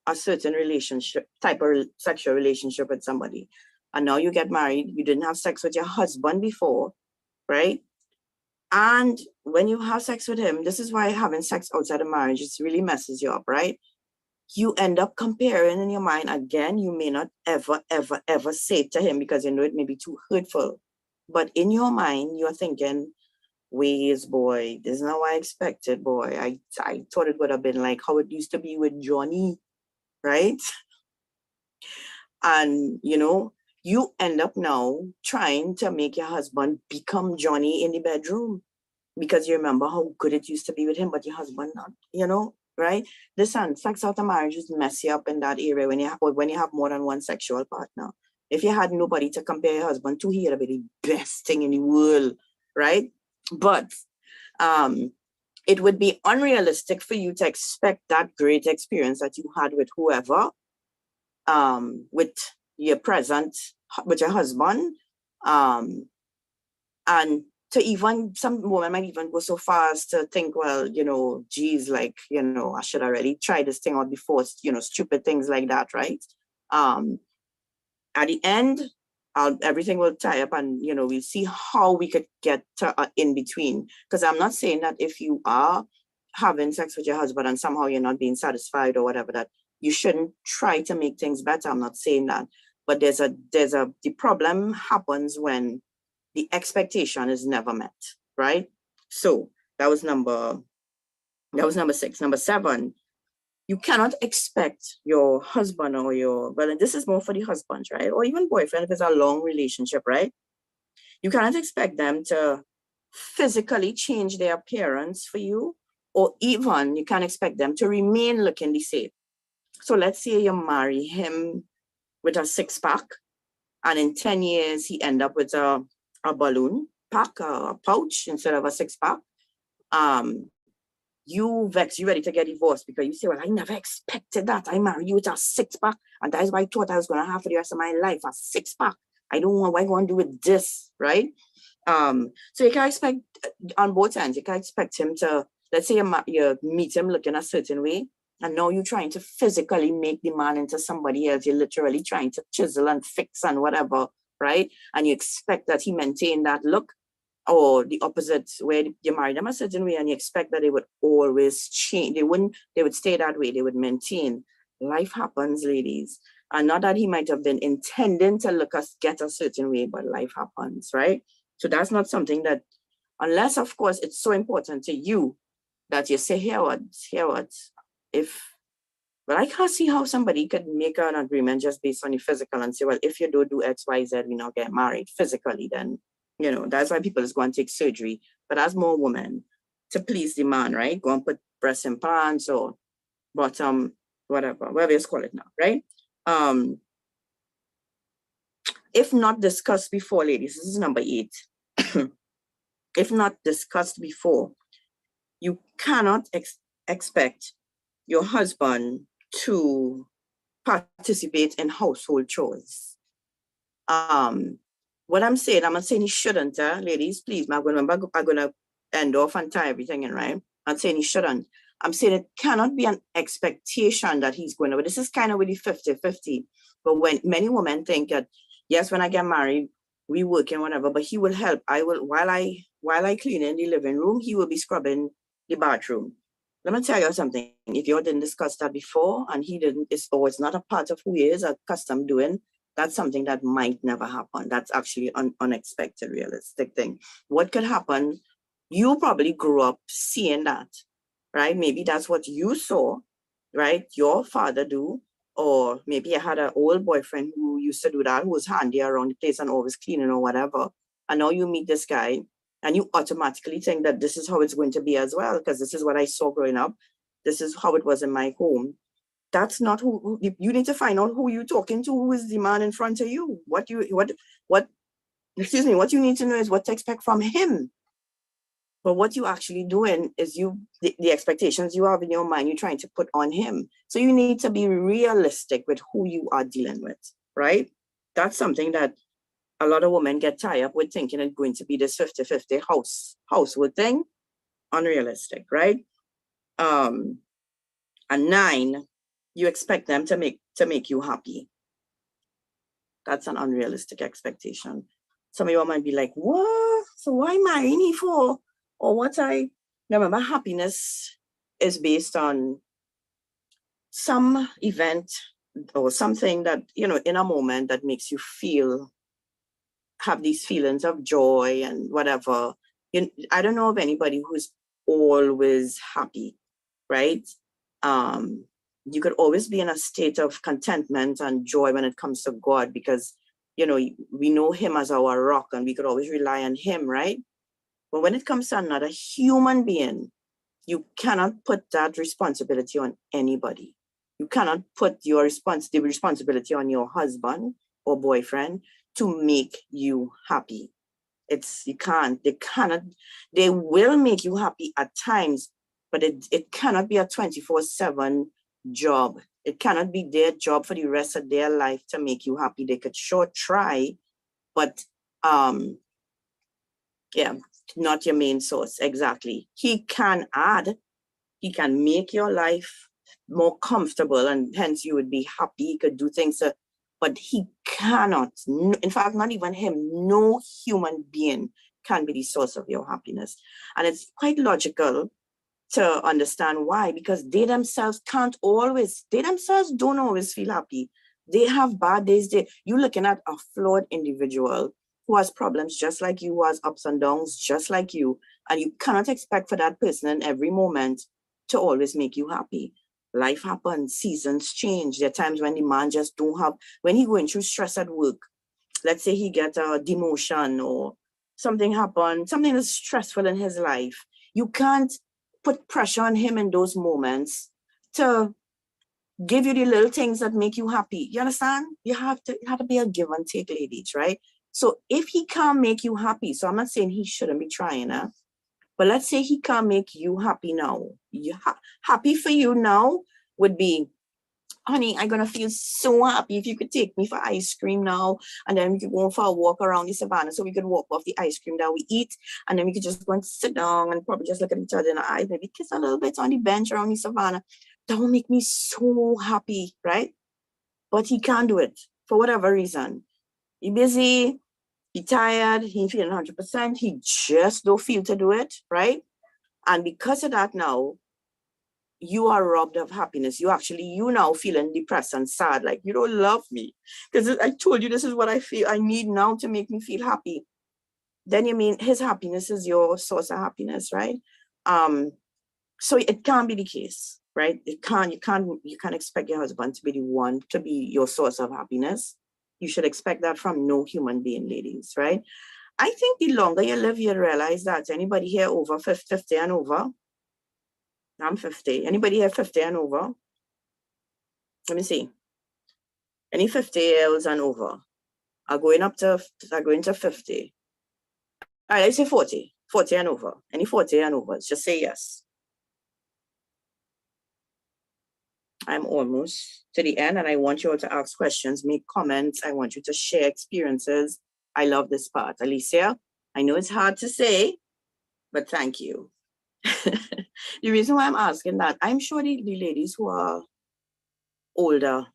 a certain relationship, type of sexual relationship with somebody. And now you get married, you didn't have sex with your husband before, right? And when you have sex with him, this is why having sex outside of marriage, it really messes you up, right? You end up comparing in your mind again. You may not ever, ever, ever say it to him because you know it may be too hurtful. But in your mind, you're thinking, ways, boy, this is not what I expected, boy. I thought it would have been like how it used to be with Johnny, right? And, you end up now trying to make your husband become Johnny in the bedroom because you remember how good it used to be with him, but your husband not, right? Listen, sex out of marriage is messy up in that area when you have more than one sexual partner. If you had nobody to compare your husband to, he'd be the best thing in the world, right? But it would be unrealistic for you to expect that great experience that you had with whoever, with your husband, and to even, some women might even go so far as to think, well, geez, like, I should already try this thing out before, stupid things like that, right? At the end, everything will tie up and, we'll see how we could get to in between. Because I'm not saying that if you are having sex with your husband and somehow you're not being satisfied or whatever, that you shouldn't try to make things better. I'm not saying that. But the problem happens when the expectation is never met, right? So that was number 6. Number 7, you cannot expect your husband well, and this is more for the husbands, right? Or even boyfriend if it's a long relationship, right? You cannot expect them to physically change their appearance for you, or even you can't expect them to remain looking the same. So let's say you marry him with a 6-pack, and in 10 years, he end up with a balloon pack, a pouch instead of a 6-pack. You ready to get divorced because you say, well, I never expected that. I married you with a 6-pack, and that is what I thought I was going to have for the rest of my life, a 6-pack. I don't know what I'm going to do with this, right? So you can expect, on both ends, you can expect him to, let's say you meet him looking a certain way, and now you're trying to physically make the man into somebody else. You're literally trying to chisel and fix and whatever, right? And you expect that he maintain that look, or the opposite, where you marry them a certain way and you expect that they would always change. They would stay that way. They would maintain. Life happens, ladies. And not that he might have been intending to get a certain way, but life happens, right? So that's not something that, unless, of course, it's so important to you that you say, here what, but I can't see how somebody could make an agreement just based on the physical and say, well, if you don't do X, Y, Z, we not get married physically, then, that's why people is going to take surgery. But as more women, to please the man, right? Go and put breast implants or bottom, whatever you call it now, right? If not discussed before, ladies, this is number 8. If not discussed before, you cannot expect your husband to participate in household chores. What I'm saying he shouldn't, ladies, please, I'm gonna end off and tie everything in, right? I'm saying he shouldn't. I'm saying it cannot be an expectation that he's going to, this is kind of really 50-50. But when many women think that, yes, when I get married, we work and whatever, but he will help. While I clean in the living room, he will be scrubbing the bathroom. Let me tell you something. If you didn't discuss that before and he didn't, it's not a part of who he is accustomed doing, That's something that might never happen. That's actually an unexpected, realistic thing. What could happen? You probably grew up seeing that, right? Maybe that's what you saw, right? Your father do, or maybe you had an old boyfriend who used to do that, who was handy around the place and always cleaning or whatever. And now you meet this guy and you automatically think that this is how it's going to be as well, because this is what I saw growing up. This is how it was in my home. That's not who you need to find out who you're talking to, who is the man in front of you. What excuse me, what you need to know is what to expect from him. But what you actually doing is the expectations you have in your mind, you're trying to put on him. So you need to be realistic with who you are dealing with, right? That's something that a lot of women get tied up with, thinking it's going to be this 50-50 household thing. Unrealistic, right? And 9, you expect them to make you happy. That's an unrealistic expectation. Some of you might be like, what? So why am I in here for? Or what remember, happiness is based on some event or something that, in a moment that makes you have these feelings of joy and whatever. I don't know of anybody who's always happy, right? You could always be in a state of contentment and joy when it comes to God, because, we know him as our rock and we could always rely on him, right? But when it comes to another human being, you cannot put that responsibility on anybody. You cannot put the responsibility on your husband or boyfriend to make you happy. They cannot, they will make you happy at times, but it cannot be a 24/7 job. It cannot be their job for the rest of their life to make you happy. They could sure try, but yeah, not your main source. Exactly. He can make your life more comfortable, and hence you would be happy. He could do things, but he cannot. In fact, not even him. No human being can be the source of your happiness. And it's quite logical to understand why, because they themselves don't always feel happy. They have bad days. You're looking at a flawed individual who has problems just like you, who has ups and downs just like you, and you cannot expect for that person in every moment to always make you happy. Life happens, seasons change. There are times when the man just don't have, when he going through stress at work, let's say he get a demotion or something happened, something that's stressful in his life. You can't put pressure on him in those moments to give you the little things that make you happy. You understand? It have to be a give and take, ladies, right? So if he can't make you happy, so I'm not saying he shouldn't be trying, but let's say he can't make you happy now. Happy for you now would be, honey, I'm going to feel so happy if you could take me for ice cream now, and then we could go for a walk around the savannah so we could walk off the ice cream that we eat, and then we could just go and sit down and probably just look at each other in the eyes, maybe kiss a little bit on the bench around the savannah. That will make me so happy, right? But he can't do it for whatever reason. He busy, he tired, he ain't feeling 100%, he just don't feel to do it, right? And because of that now, you are robbed of happiness. You now feeling depressed and sad, like you don't love me. Because I told you this is what I feel I need now to make me feel happy. Then you mean his happiness is your source of happiness, right? So it can't be the case, right? You can't expect your husband to be the one to be your source of happiness. You should expect that from no human being, ladies, right? I think the longer you live, you realize that. Anybody here over 50 and over? I'm 50. Anybody here 50 and over? Let me see. Any 50 years and over are going to 50. All right, let's say 40. 40 and over. Any 40 and over, just say yes. I'm almost to the end, and I want you all to ask questions, make comments. I want you to share experiences. I love this part. Alicia, I know it's hard to say, but thank you. The reason why I'm asking that, I'm sure the ladies who are older,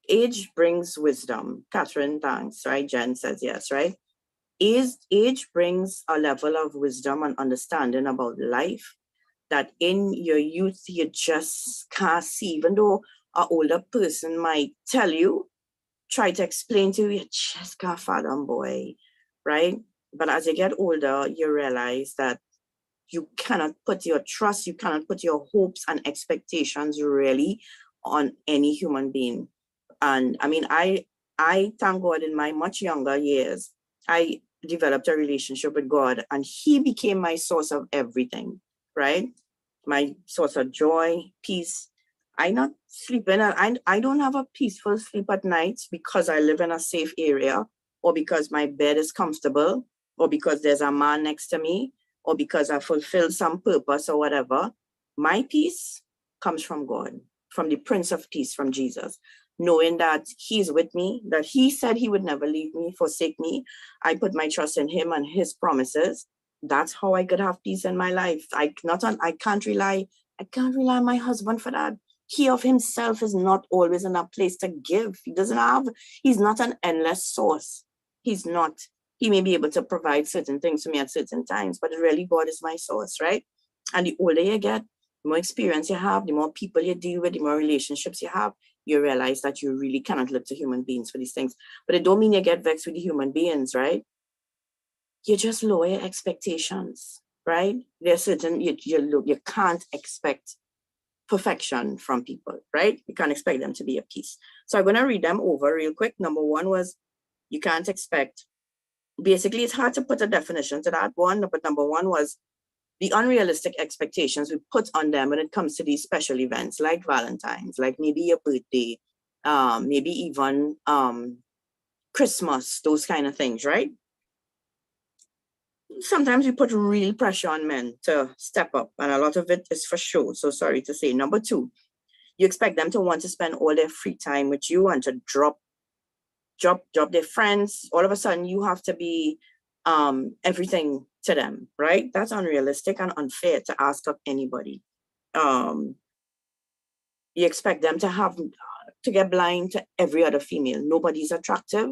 age brings wisdom. Catherine, thanks, right? Jen says yes, right? Age brings a level of wisdom and understanding about life that in your youth you just can't see, even though an older person might tell you, try to explain to you, you just can't fathom, boy, right? But as you get older, you realize that you cannot put your trust, you cannot put your hopes and expectations really on any human being. And I mean, I thank God in my much younger years, I developed a relationship with God and he became my source of everything, right? My source of joy, peace. I not sleeping, I don't have a peaceful sleep at night because I live in a safe area or because my bed is comfortable or because there's a man next to me or because I fulfill some purpose or whatever. My peace comes from God, from the Prince of Peace, from Jesus, knowing that he's with me, that he said he would never leave me, forsake me. I put my trust in him and his promises. That's how I could have peace in my life. I can't rely on my husband for that. He of himself is not always in a place to give. He's not an endless source. He's not. He may be able to provide certain things for me at certain times, but really God is my source, right? And the older you get, the more experience you have, the more people you deal with, the more relationships you have, you realize that you really cannot look to human beings for these things. But it don't mean you get vexed with the human beings, right? You just lower your expectations, right? There's certain, you can't expect perfection from people, right? You can't expect them to be a piece. So I'm going to read them over real quick. Number one was, you can't expect, basically it's hard to put a definition to that one, but number one was the unrealistic expectations we put on them when it comes to these special events like Valentine's, like maybe your birthday, maybe even Christmas, those kind of things, right? Sometimes we put real pressure on men to step up, and a lot of it is for show. So sorry to say. Number two, you expect them to want to spend all their free time with you and to drop their friends. All of a sudden, you have to be everything to them, right? That's unrealistic and unfair to ask of anybody. You expect them to get blind to every other female. Nobody's attractive.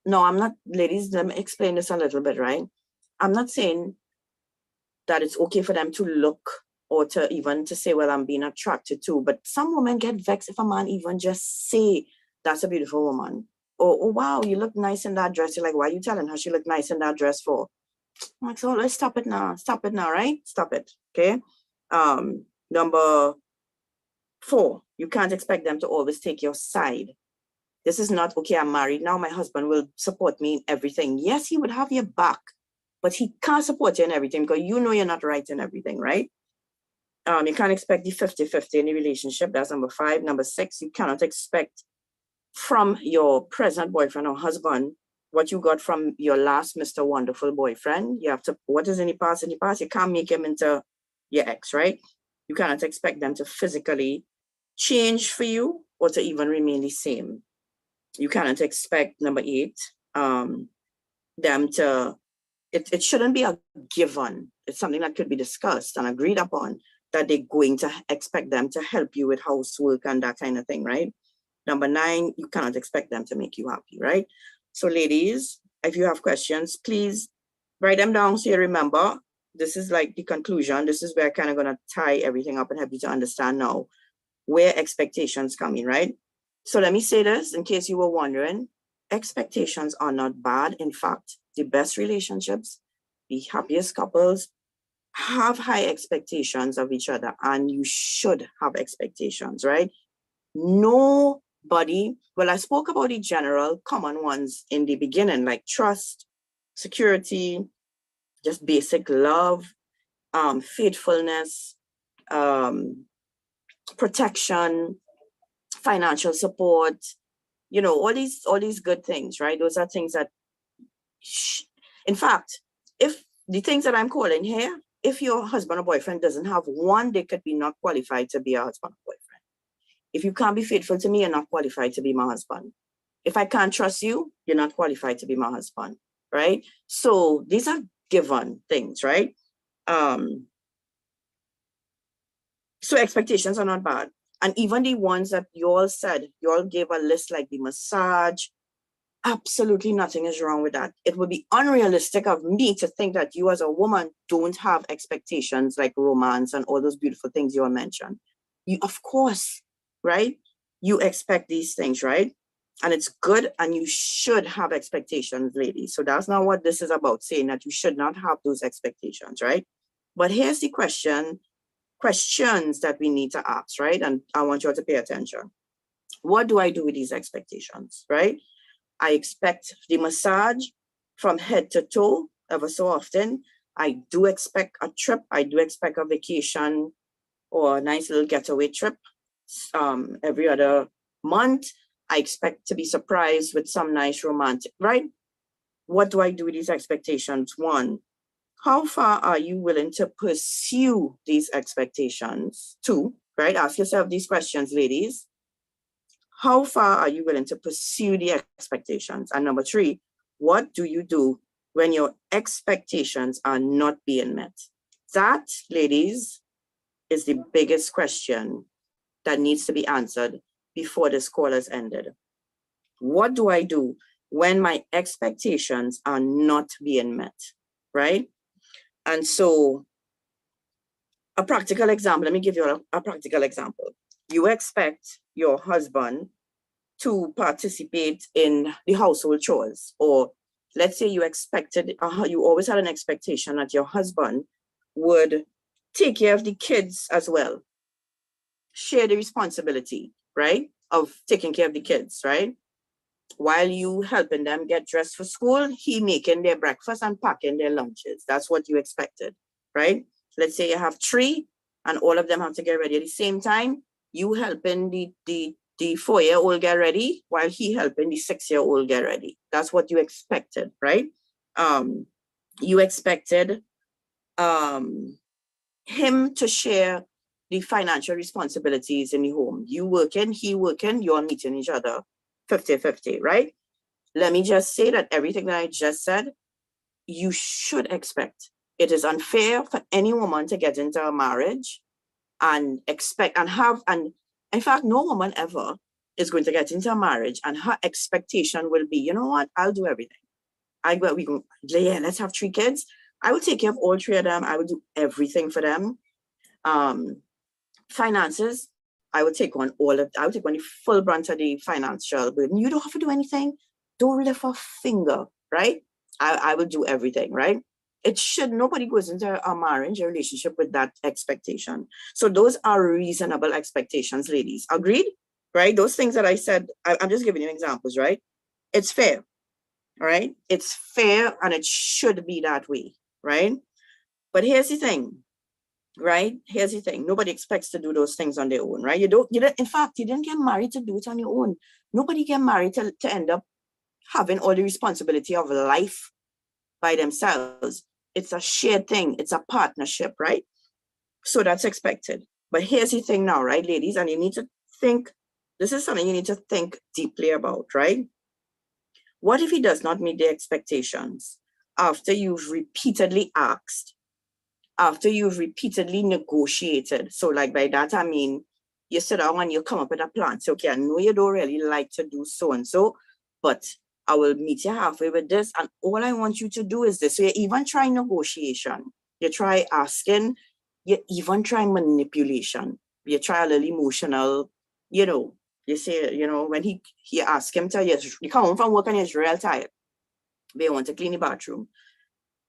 No, I'm not, ladies, let me explain this a little bit, right? I'm not saying that it's okay for them to look or to even to say, well, I'm being attracted to, but some women get vexed if a man even just say, that's a beautiful woman. Or, oh, wow, you look nice in that dress. You're like, why are you telling her she looked nice in that dress for? I'm like, so let's stop it now, right? Stop it, okay? Number four, you can't expect them to always take your side. This is not, okay, I'm married now, my husband will support me in everything. Yes, he would have your back, but he can't support you in everything because you know you're not right in everything, right? You can't expect the 50-50 in the relationship. That's number five. Number six, you cannot expect from your present boyfriend or husband what you got from your last Mr. Wonderful boyfriend. You have to, what is in the past? In the past, you can't make him into your ex, right? You cannot expect them to physically change for you or to even remain the same. You cannot expect, number eight, them to, it shouldn't be a given. It's something that could be discussed and agreed upon, that they're going to expect them to help you with housework and that kind of thing, right? Number nine, you cannot expect them to make you happy, right? So ladies, if you have questions, please write them down so you remember. This is like the conclusion. This is where I'm kind of going to tie everything up and help you to understand now where expectations come in, right? So let me say this in case you were wondering. Expectations are not bad. In fact, the best relationships, the happiest couples have high expectations of each other, and you should have expectations, right? Nobody, well, I spoke about the general common ones in the beginning, like trust, security, just basic love, faithfulness, protection, financial support, you know, all these good things, right? Those are things that, in fact, if the things that I'm calling here, if your husband or boyfriend doesn't have one, they could be not qualified to be a husband or boyfriend. If you can't be faithful to me, you're not qualified to be my husband. If I can't trust you, you're not qualified to be my husband, right? So these are given things, right? So expectations are not bad. And even the ones that you all said, you all gave a list like the massage, absolutely nothing is wrong with that. It would be unrealistic of me to think that you as a woman don't have expectations like romance and all those beautiful things you all mentioned. You, of course, right? You expect these things, right? And it's good, and you should have expectations, ladies. So that's not what this is about, saying that you should not have those expectations, right? But here's the questions that we need to ask, right? And I want you all to pay attention. What do I do with these expectations, right? I expect the massage from head to toe ever so often. I do expect a trip. I do expect a vacation or a nice little getaway trip every other month. I expect to be surprised with some nice romantic, right? What do I do with these expectations? One, how far are you willing to pursue these expectations? Two, right? Ask yourself these questions, ladies. How far are you willing to pursue the expectations? And number three, what do you do when your expectations are not being met? That, ladies, is the biggest question that needs to be answered before this call is ended. What do I do when my expectations are not being met, right? And so a practical example, let me give you a practical example. You expect your husband to participate in the household chores, or let's say you expected, you always had an expectation that your husband would take care of the kids as well, share the responsibility, right, of taking care of the kids, right? While you helping them get dressed for school, he making their breakfast and packing their lunches. That's what you expected, right? Let's say you have three and all of them have to get ready at the same time. You helping the 4-year-old get ready while he helping the 6-year-old get ready. That's what you expected, right? You expected him to share the financial responsibilities in the home. You working, he working, you're meeting each other 50-50, right? Let me just say that everything that I just said, you should expect. It is unfair for any woman to get into a marriage and expect and have, and in fact, no woman ever is going to get into a marriage and her expectation will be, you know what, I'll do everything. We go, yeah, let's have 3 kids. I will take care of all 3 of them. I will do everything for them. Finances, I would take on the full brunt of the financial burden. You don't have to do anything. Don't lift a finger, right? I will do everything, right? Nobody goes into a marriage, a relationship with that expectation. So those are reasonable expectations, ladies. Agreed? Right? Those things that I said, I'm just giving you examples, right? It's fair, right? It's fair and it should be that way, right? But here's the thing, right? Here's the thing. Nobody expects to do those things on their own, right? In fact, you didn't get married to do it on your own. Nobody get married to end up having all the responsibility of life by themselves. It's a shared thing. It's a partnership, right? So that's expected. But here's the thing now, right, ladies? And you need to think, this is something you need to think deeply about, right? What if he does not meet the expectations after you've repeatedly asked, after you've repeatedly negotiated? So like by that, I mean, you sit down and you come up with a plan. So, okay, I know you don't really like to do so-and-so, but I will meet you halfway with this. And all I want you to do is this. So you even try negotiation. You try asking, you even try manipulation. You try a little emotional, you say, when he ask him to, you come home from work and he's real tired. They want to clean the bathroom.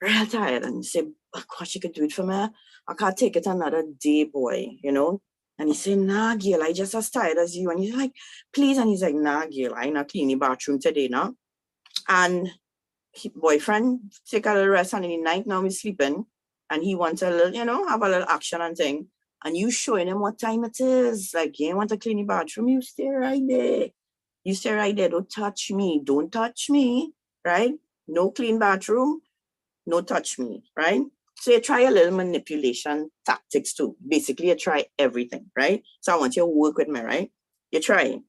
Real tired. And you say, oh, gosh, you could do it for me. I can't take it another day, boy, And he say, nah, girl, I just as tired as you. And he's like, please. And he's like, nah, girl, I not clean the bathroom today now. And boyfriend take a little rest on in the night, now he's sleeping. And he wants a little, have a little action and thing. And you showing him what time it is. Like, you want to clean the bathroom, you stay right there. You stay right there. Don't touch me. Don't touch me, right? No clean bathroom, no touch me, right? So you try a little manipulation tactics too. Basically, you try everything, right? So I want you to work with me, right? You try.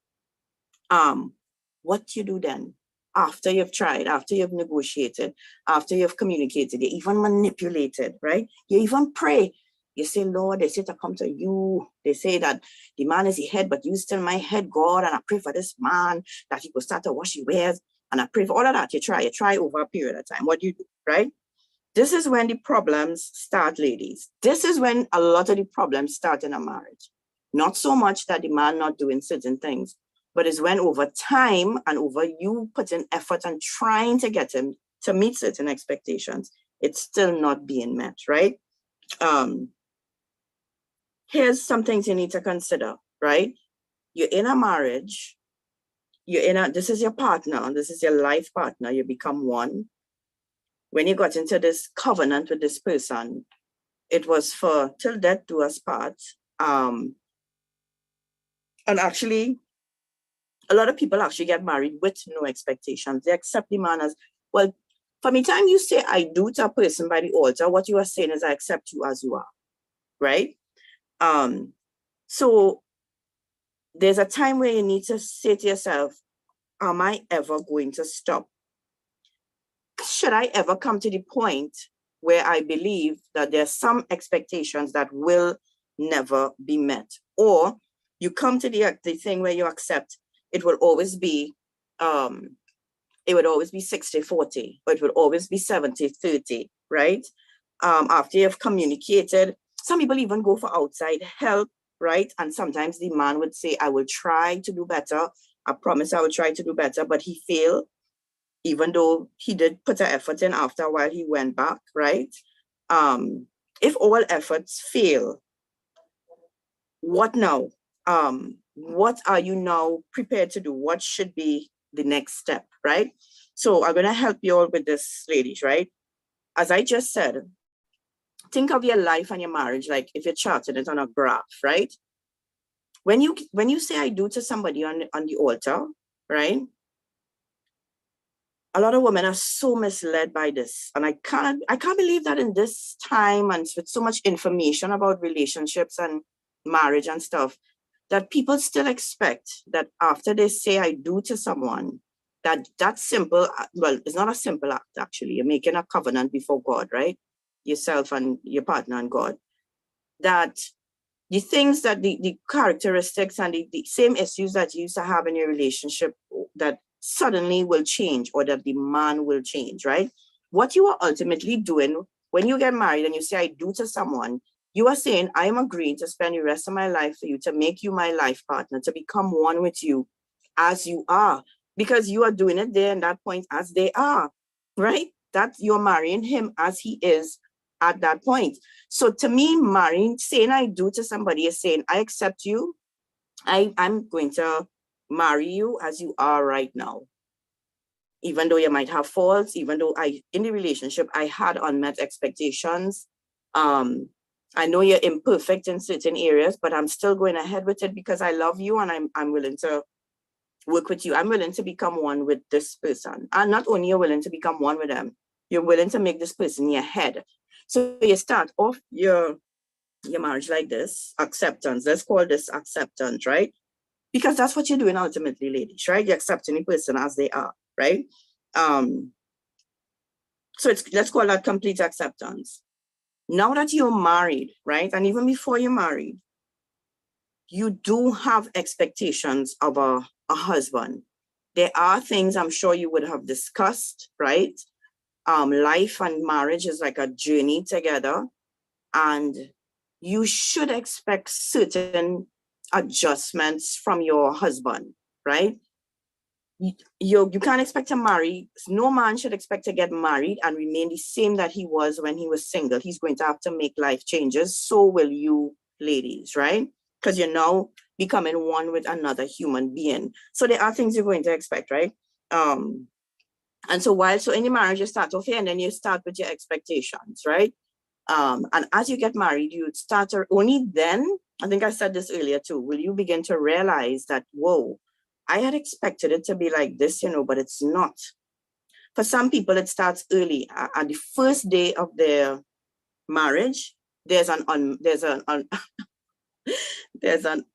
What you do then? After you've tried, after you've negotiated, after you've communicated, you even manipulated, right? You even pray. You say, Lord, they say to come to you. They say that the man is the head, but you still my head, God. And I pray for this man that he will start to wash his wares. And I pray for all of that. You try over a period of time. What do you do, right? This is when the problems start, ladies. This is when a lot of the problems start in a marriage. Not so much that the man not doing certain things, But it's when over time and over you put in effort and trying to get him to meet certain expectations, it's still not being met, right? Here's some things you need to consider, right? You're in a marriage, this is your partner, this is your life partner, you become one. When you got into this covenant with this person, it was for till death do us part. And actually, a lot of people actually get married with no expectations. They accept the man as, well, from the time you say I do to a person by the altar, what you are saying is I accept you as you are, right? So there's a time where you need to say to yourself, am I ever going to stop? Should I ever come to the point where I believe that there's some expectations that will never be met? Or you come to the thing where you accept it will always be, it would always be 60-40, or it would always be 70-30, right? After you've communicated, some people even go for outside help, right? And sometimes the man would say, I will try to do better. I promise I will try to do better, but he failed, even though he did put an effort in after a while, he went back, right? If all efforts fail, what now? What are you now prepared to do? What should be the next step, right? So I'm gonna help you all with this, ladies, right? As I just said, think of your life and your marriage like if you're charting it on a graph, right? When you say I do to somebody on the altar, right? A lot of women are so misled by this. And I can't believe that in this time and with so much information about relationships and marriage and stuff, that people still expect that after they say I do to someone, that simple, well, it's not a simple act, actually. You're making a covenant before God, right? Yourself and your partner and God. That the things that the characteristics and the same issues that you used to have in your relationship that suddenly will change, or that the man will change, right? What you are ultimately doing when you get married and you say I do to someone, you are saying I am agreeing to spend the rest of my life for you, to make you my life partner, to become one with you as you are, because you are doing it there in that point as they are, right? That you're marrying him as he is at that point. So to me, marrying, saying I do to somebody is saying I accept you. I'm going to marry you as you are right now. Even though you might have faults, even though in the relationship, I had unmet expectations. I know you're imperfect in certain areas, but I'm still going ahead with it because I love you and I'm willing to work with you. I'm willing to become one with this person. And not only you're willing to become one with them, you're willing to make this person your head. So you start off your marriage like this, acceptance. Let's call this acceptance, right? Because that's what you're doing ultimately, ladies, right? You're accepting the person as they are, right? So let's call that complete acceptance. Now that you're married, right? And even before you're married, you do have expectations of a husband. There are things I'm sure you would have discussed, right? Life and marriage is like a journey together, and you should expect certain adjustments from your husband, right? You can't expect to marry. No man should expect to get married and remain the same that he was when he was single. He's going to have to make life changes. So will you, ladies, right? Because you're now becoming one with another human being. So there are things you're going to expect, right? And so in your marriage, you start off here and then you start with your expectations, right? And as you get married, you start to only then, I think I said this earlier too, will you begin to realize that, whoa, I had expected it to be like this, but it's not. For some people, it starts early. At the first day of their marriage, there's an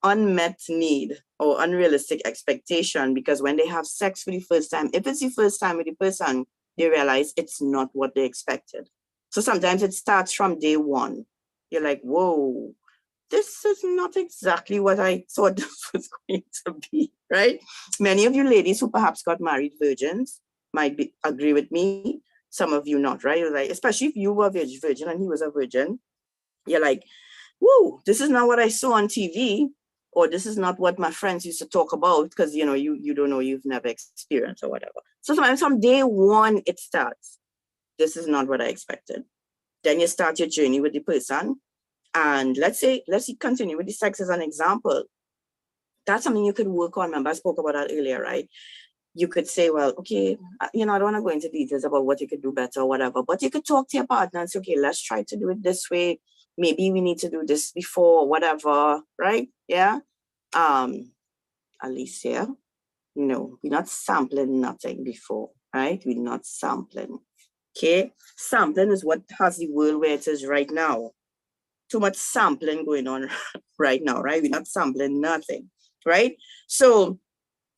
unmet need or unrealistic expectation, because when they have sex for the first time, if it's the first time with the person, they realize it's not what they expected. So sometimes it starts from day one. You're like, whoa, this is not exactly what I thought this was going to be, right? Many of you ladies who perhaps got married virgins might agree with me. Some of you not, right? You're like, especially if you were a virgin and he was a virgin, you're like, whoa, this is not what I saw on TV. or this is not what my friends used to talk about, because you know, you don't know, you've never experienced or whatever. So sometimes from day one, it starts. This is not what I expected. Then you start your journey with the person. And let's continue with the sex as an example. That's something you could work on. Remember, I spoke about that earlier, right? You could say, well, okay, you know, I don't want to go into details about what you could do better or whatever, but you could talk to your partner and say, okay, let's try to do it this way. Maybe we need to do this before, whatever, right? Yeah. Alicia, no, we're not sampling nothing before, right? We're not sampling. Okay. Sampling is what has the world where it is right now. Too much sampling going on right now, right? We're not sampling nothing, right? So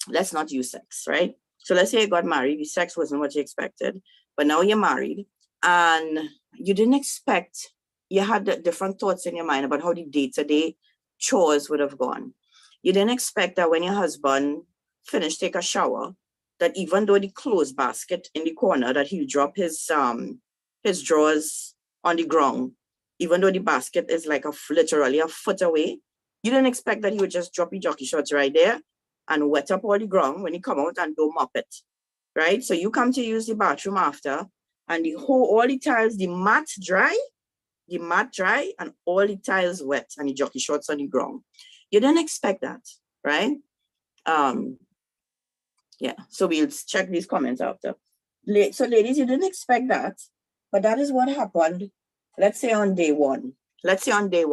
let's not use sex, right? So let's say you got married, the sex wasn't what you expected, but now you're married and you didn't expect, you had different thoughts in your mind about how the day-to-day chores would have gone. You didn't expect that when your husband finished take a shower, that even though the clothes basket in the corner, that he'll drop his drawers on the ground, even though the basket is like literally a foot away. You didn't expect that he would just drop his jockey shorts right there and wet up all the ground when he come out and don't mop it, right? So you come to use the bathroom after, and all the tiles, the mat dry, and all the tiles wet, and the jockey shorts on the ground. You didn't expect that, right? Yeah, so we'll check these comments after. So ladies, you didn't expect that, but that is what happened. Let's say on day one. Let's say on day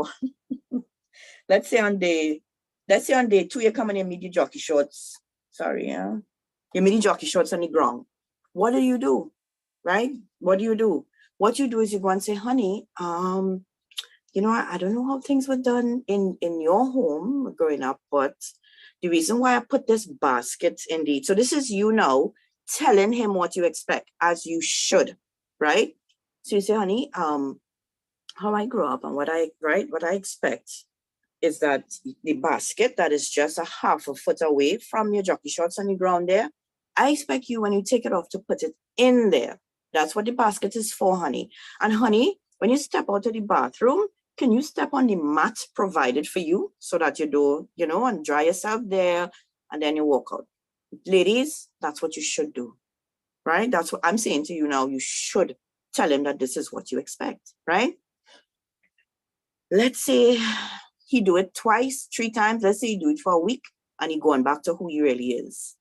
2, you're coming in, meet your jockey shorts. Sorry, yeah. You meet the jockey shorts on the ground. What do you do, right? What do you do? What you do is you go and say, honey, you know, I don't know how things were done in your home growing up, but the reason why I put this basket in so this is you now telling him what you expect, as you should, right? So you say, honey, how I grew up and what I expect is that the basket that is just a half a foot away from your jockey shorts on the ground there, I expect you, when you take it off, to put it in there. That's what the basket is for, honey. And honey, when you step out of the bathroom, can you step on the mat provided for you so that you do, you know, and dry yourself there, and then you walk out. Ladies, that's what you should do, right? That's what I'm saying to you now. You should tell him that this is what you expect, right? Let's say he do it twice, 3 times. Let's say he do it for a week and he going back to who he really is.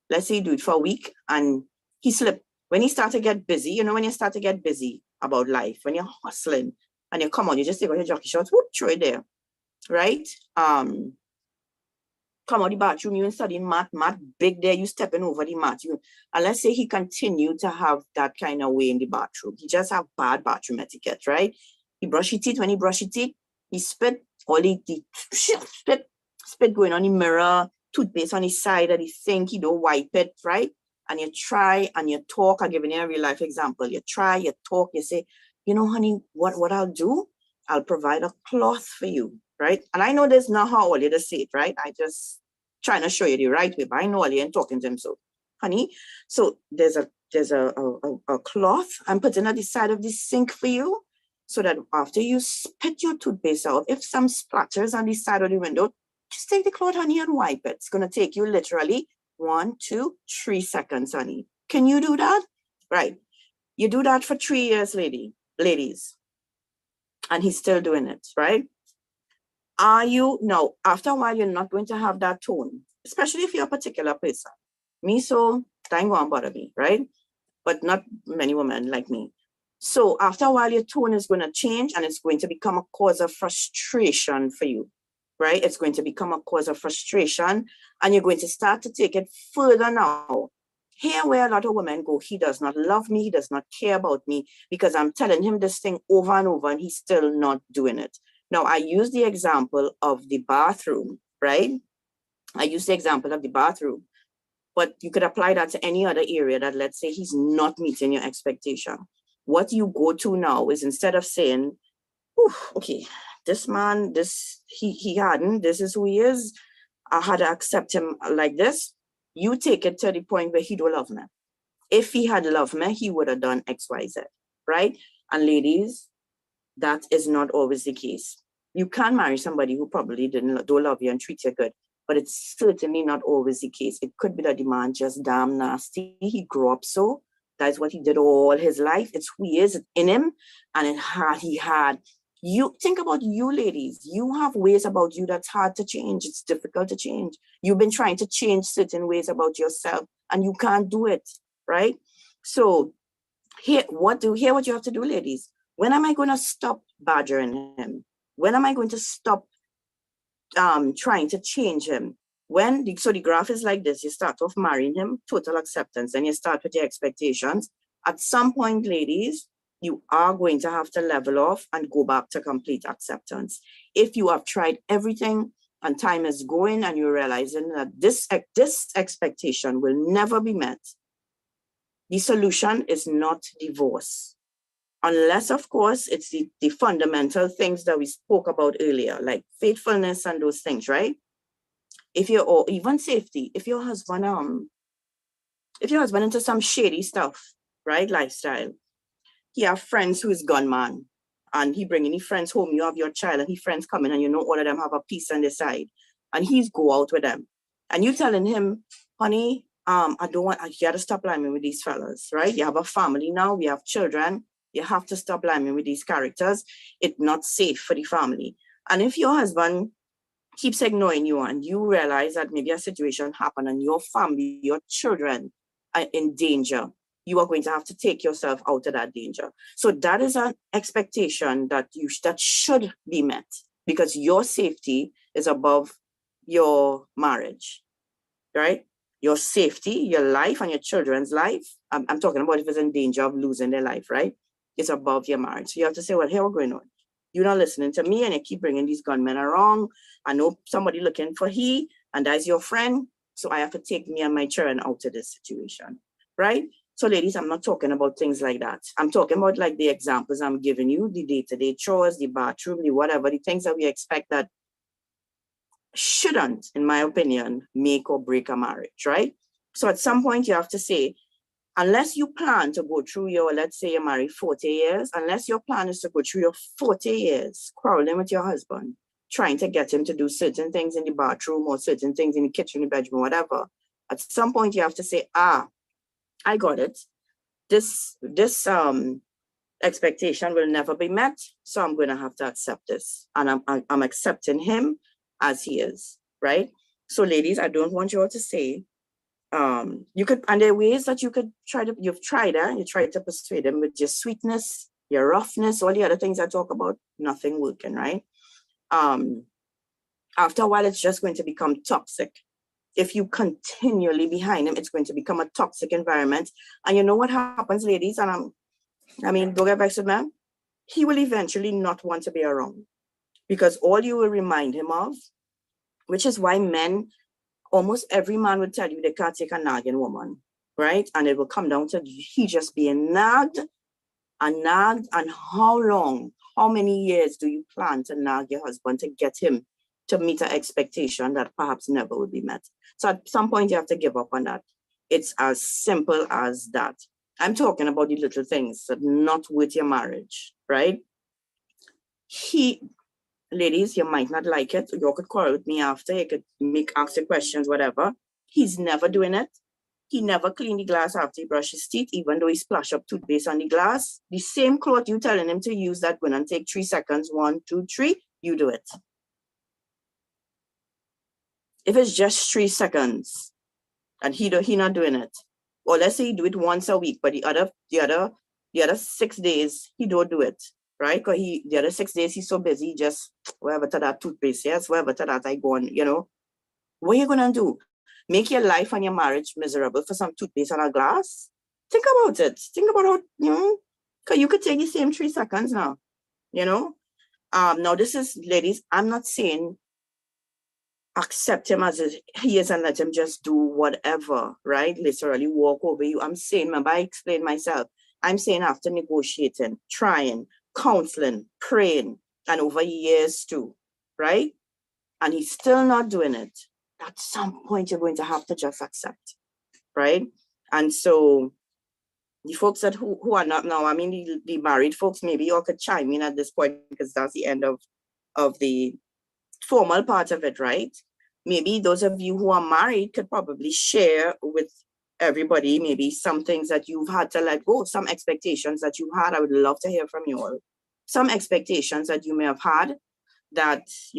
Let's say he do it for a week and he slip. When he start to get busy, you know, when you start to get busy about life, when you're hustling and you come on, you just take out your jockey shorts, whoop, throw it there, right? Come out the bathroom, you and studying mat big there, you stepping over the mat. And let's say he continue to have that kind of way in the bathroom. He just have bad bathroom etiquette, right? He brush his teeth. When he brush his teeth, he spit, all the spit going on the mirror, toothpaste on his side of the sink, he don't wipe it, right? And you try and you talk. I'm giving you a real life example. You try, you talk, you say, you know, honey, what I'll do, I'll provide a cloth for you, right? And I know there's not how all you to say it, right? I just trying to show you the right way, but I know all you ain't talking to him. So, honey, so there's a cloth I'm putting at the side of the sink for you, so that after you spit your toothpaste out, if some splatters on the side of the window, just take the cloth, honey, and wipe it. It's going to take you literally 1, 2, 3 seconds, honey. Can you do that? Right. You do that for 3 years, ladies. And he's still doing it, right? Are you, no, after a while, you're not going to have that tone, especially if you're a particular person. Me, so, that ain't gonna bother me, right? But not many women like me. So after a while, your tone is going to change and it's going to become a cause of frustration for you, right? It's going to become a cause of frustration and you're going to start to take it further now. Here where a lot of women go, he does not love me, he does not care about me because I'm telling him this thing over and over and he's still not doing it. Now, I use the example of the bathroom, right? I use the example of the bathroom. But you could apply that to any other area that, let's say, he's not meeting your expectation. What you go to now is, instead of saying, okay, this man, he hadn't, this is who he is, I had to accept him like this. You take it to the point where he don't love me. If he had loved me, he would have done X, Y, Z, right? And ladies, that is not always the case. You can marry somebody who probably don't love you and treat you good, but it's certainly not always the case. It could be that the man just damn nasty. He grew up so. That's what he did all his life. It's who he is in him. And he had, you think about you ladies, you have ways about you that's hard to change. It's difficult to change. You've been trying to change certain ways about yourself and you can't do it, right? So hear what you have to do, ladies. When am I going to stop badgering him? When am I going to stop trying to change him? So the graph is like this. You start off marrying him, total acceptance, and you start with your expectations. At some point, ladies, you are going to have to level off and go back to complete acceptance. If you have tried everything and time is going and you're realizing that this expectation will never be met, the solution is not divorce. Unless, of course, it's the fundamental things that we spoke about earlier, like faithfulness and those things, right? Or even safety, if your husband into some shady stuff, right, lifestyle, he have friends who is gunman, and he bring any friends home, you have your child, and he friends coming, and you know all of them have a piece on the side, and he's go out with them, and you telling him, honey, I gotta stop lying with these fellas, right? You have a family now, we have children, you have to stop lying with these characters. It's not safe for the family. And if your husband keeps ignoring you and you realize that maybe a situation happened and your family, your children are in danger, you are going to have to take yourself out of that danger. So that is an expectation that should be met, because your safety is above your marriage, right? Your safety, your life, and your children's life. I'm talking about if it's in danger of losing their life, right? It's above your marriage. So you have to say, well, here we're going on. You're not listening to me and you keep bringing these gunmen around. I know somebody looking for he, and that's your friend. So I have to take me and my children out of this situation, right? So ladies, I'm not talking about things like that. I'm talking about like the examples I'm giving you, the day-to-day chores, the bathroom, the whatever, the things that we expect that shouldn't, in my opinion, make or break a marriage, right? So at some point you have to say, unless you plan to go through your, let's say you're married 40 years, unless your plan is to go through your 40 years quarreling with your husband, trying to get him to do certain things in the bathroom or certain things in the kitchen, the bedroom, whatever, at some point you have to say, I got it. This expectation will never be met, so I'm going to have to accept this. And I'm accepting him as he is, right? So ladies, I don't want you all to say, you could, and there are ways that you could you tried to persuade them with your sweetness, your roughness, all the other things I talk about, nothing working, right? After a while, it's just going to become toxic. If you continually behind him, it's going to become a toxic environment. And you know what happens, ladies? And don't get vexed with me. He will eventually not want to be around, because all you will remind him of, which is why men, almost every man would tell you they can't take a nagging woman, right? And it will come down to he just being nagged. And how many years do you plan to nag your husband to get him to meet an expectation that perhaps never will be met? So at some point you have to give up on that. It's as simple as that. I'm talking about the little things that not worth your marriage, right? Ladies, you might not like it. You could quarrel with me after. You could ask you questions, whatever. He's never doing it. He never cleaned the glass after he brushed his teeth, even though he splashed up toothpaste on the glass. The same cloth you telling him to use that going to take 3 seconds, 1, 2, 3, you do it. If it's just 3 seconds and he not doing it, or let's say he do it once a week, but the other 6 days he don't do it, right? Because the other 6 days he's so busy, just wherever to that toothpaste, yes, wherever to that I go on, what are you gonna do? Make your life and your marriage miserable for some toothpaste on a glass? Think about it. Think about how, because you could take the same 3 seconds now, Now this is, ladies, I'm not saying accept him as he is and let him just do whatever, right? Literally walk over you. I'm saying, remember I explained myself. I'm saying after negotiating, trying, counseling, praying, and over years too, right? And he's still not doing it. At some point, you're going to have to just accept, right? And so the folks that who are not now, the married folks, maybe you all could chime in at this point, because that's the end of the formal part of it, right? Maybe those of you who are married could probably share with everybody maybe some things that you've had to let go, some expectations that you had. I would love to hear from you all. Some expectations that you may have had that your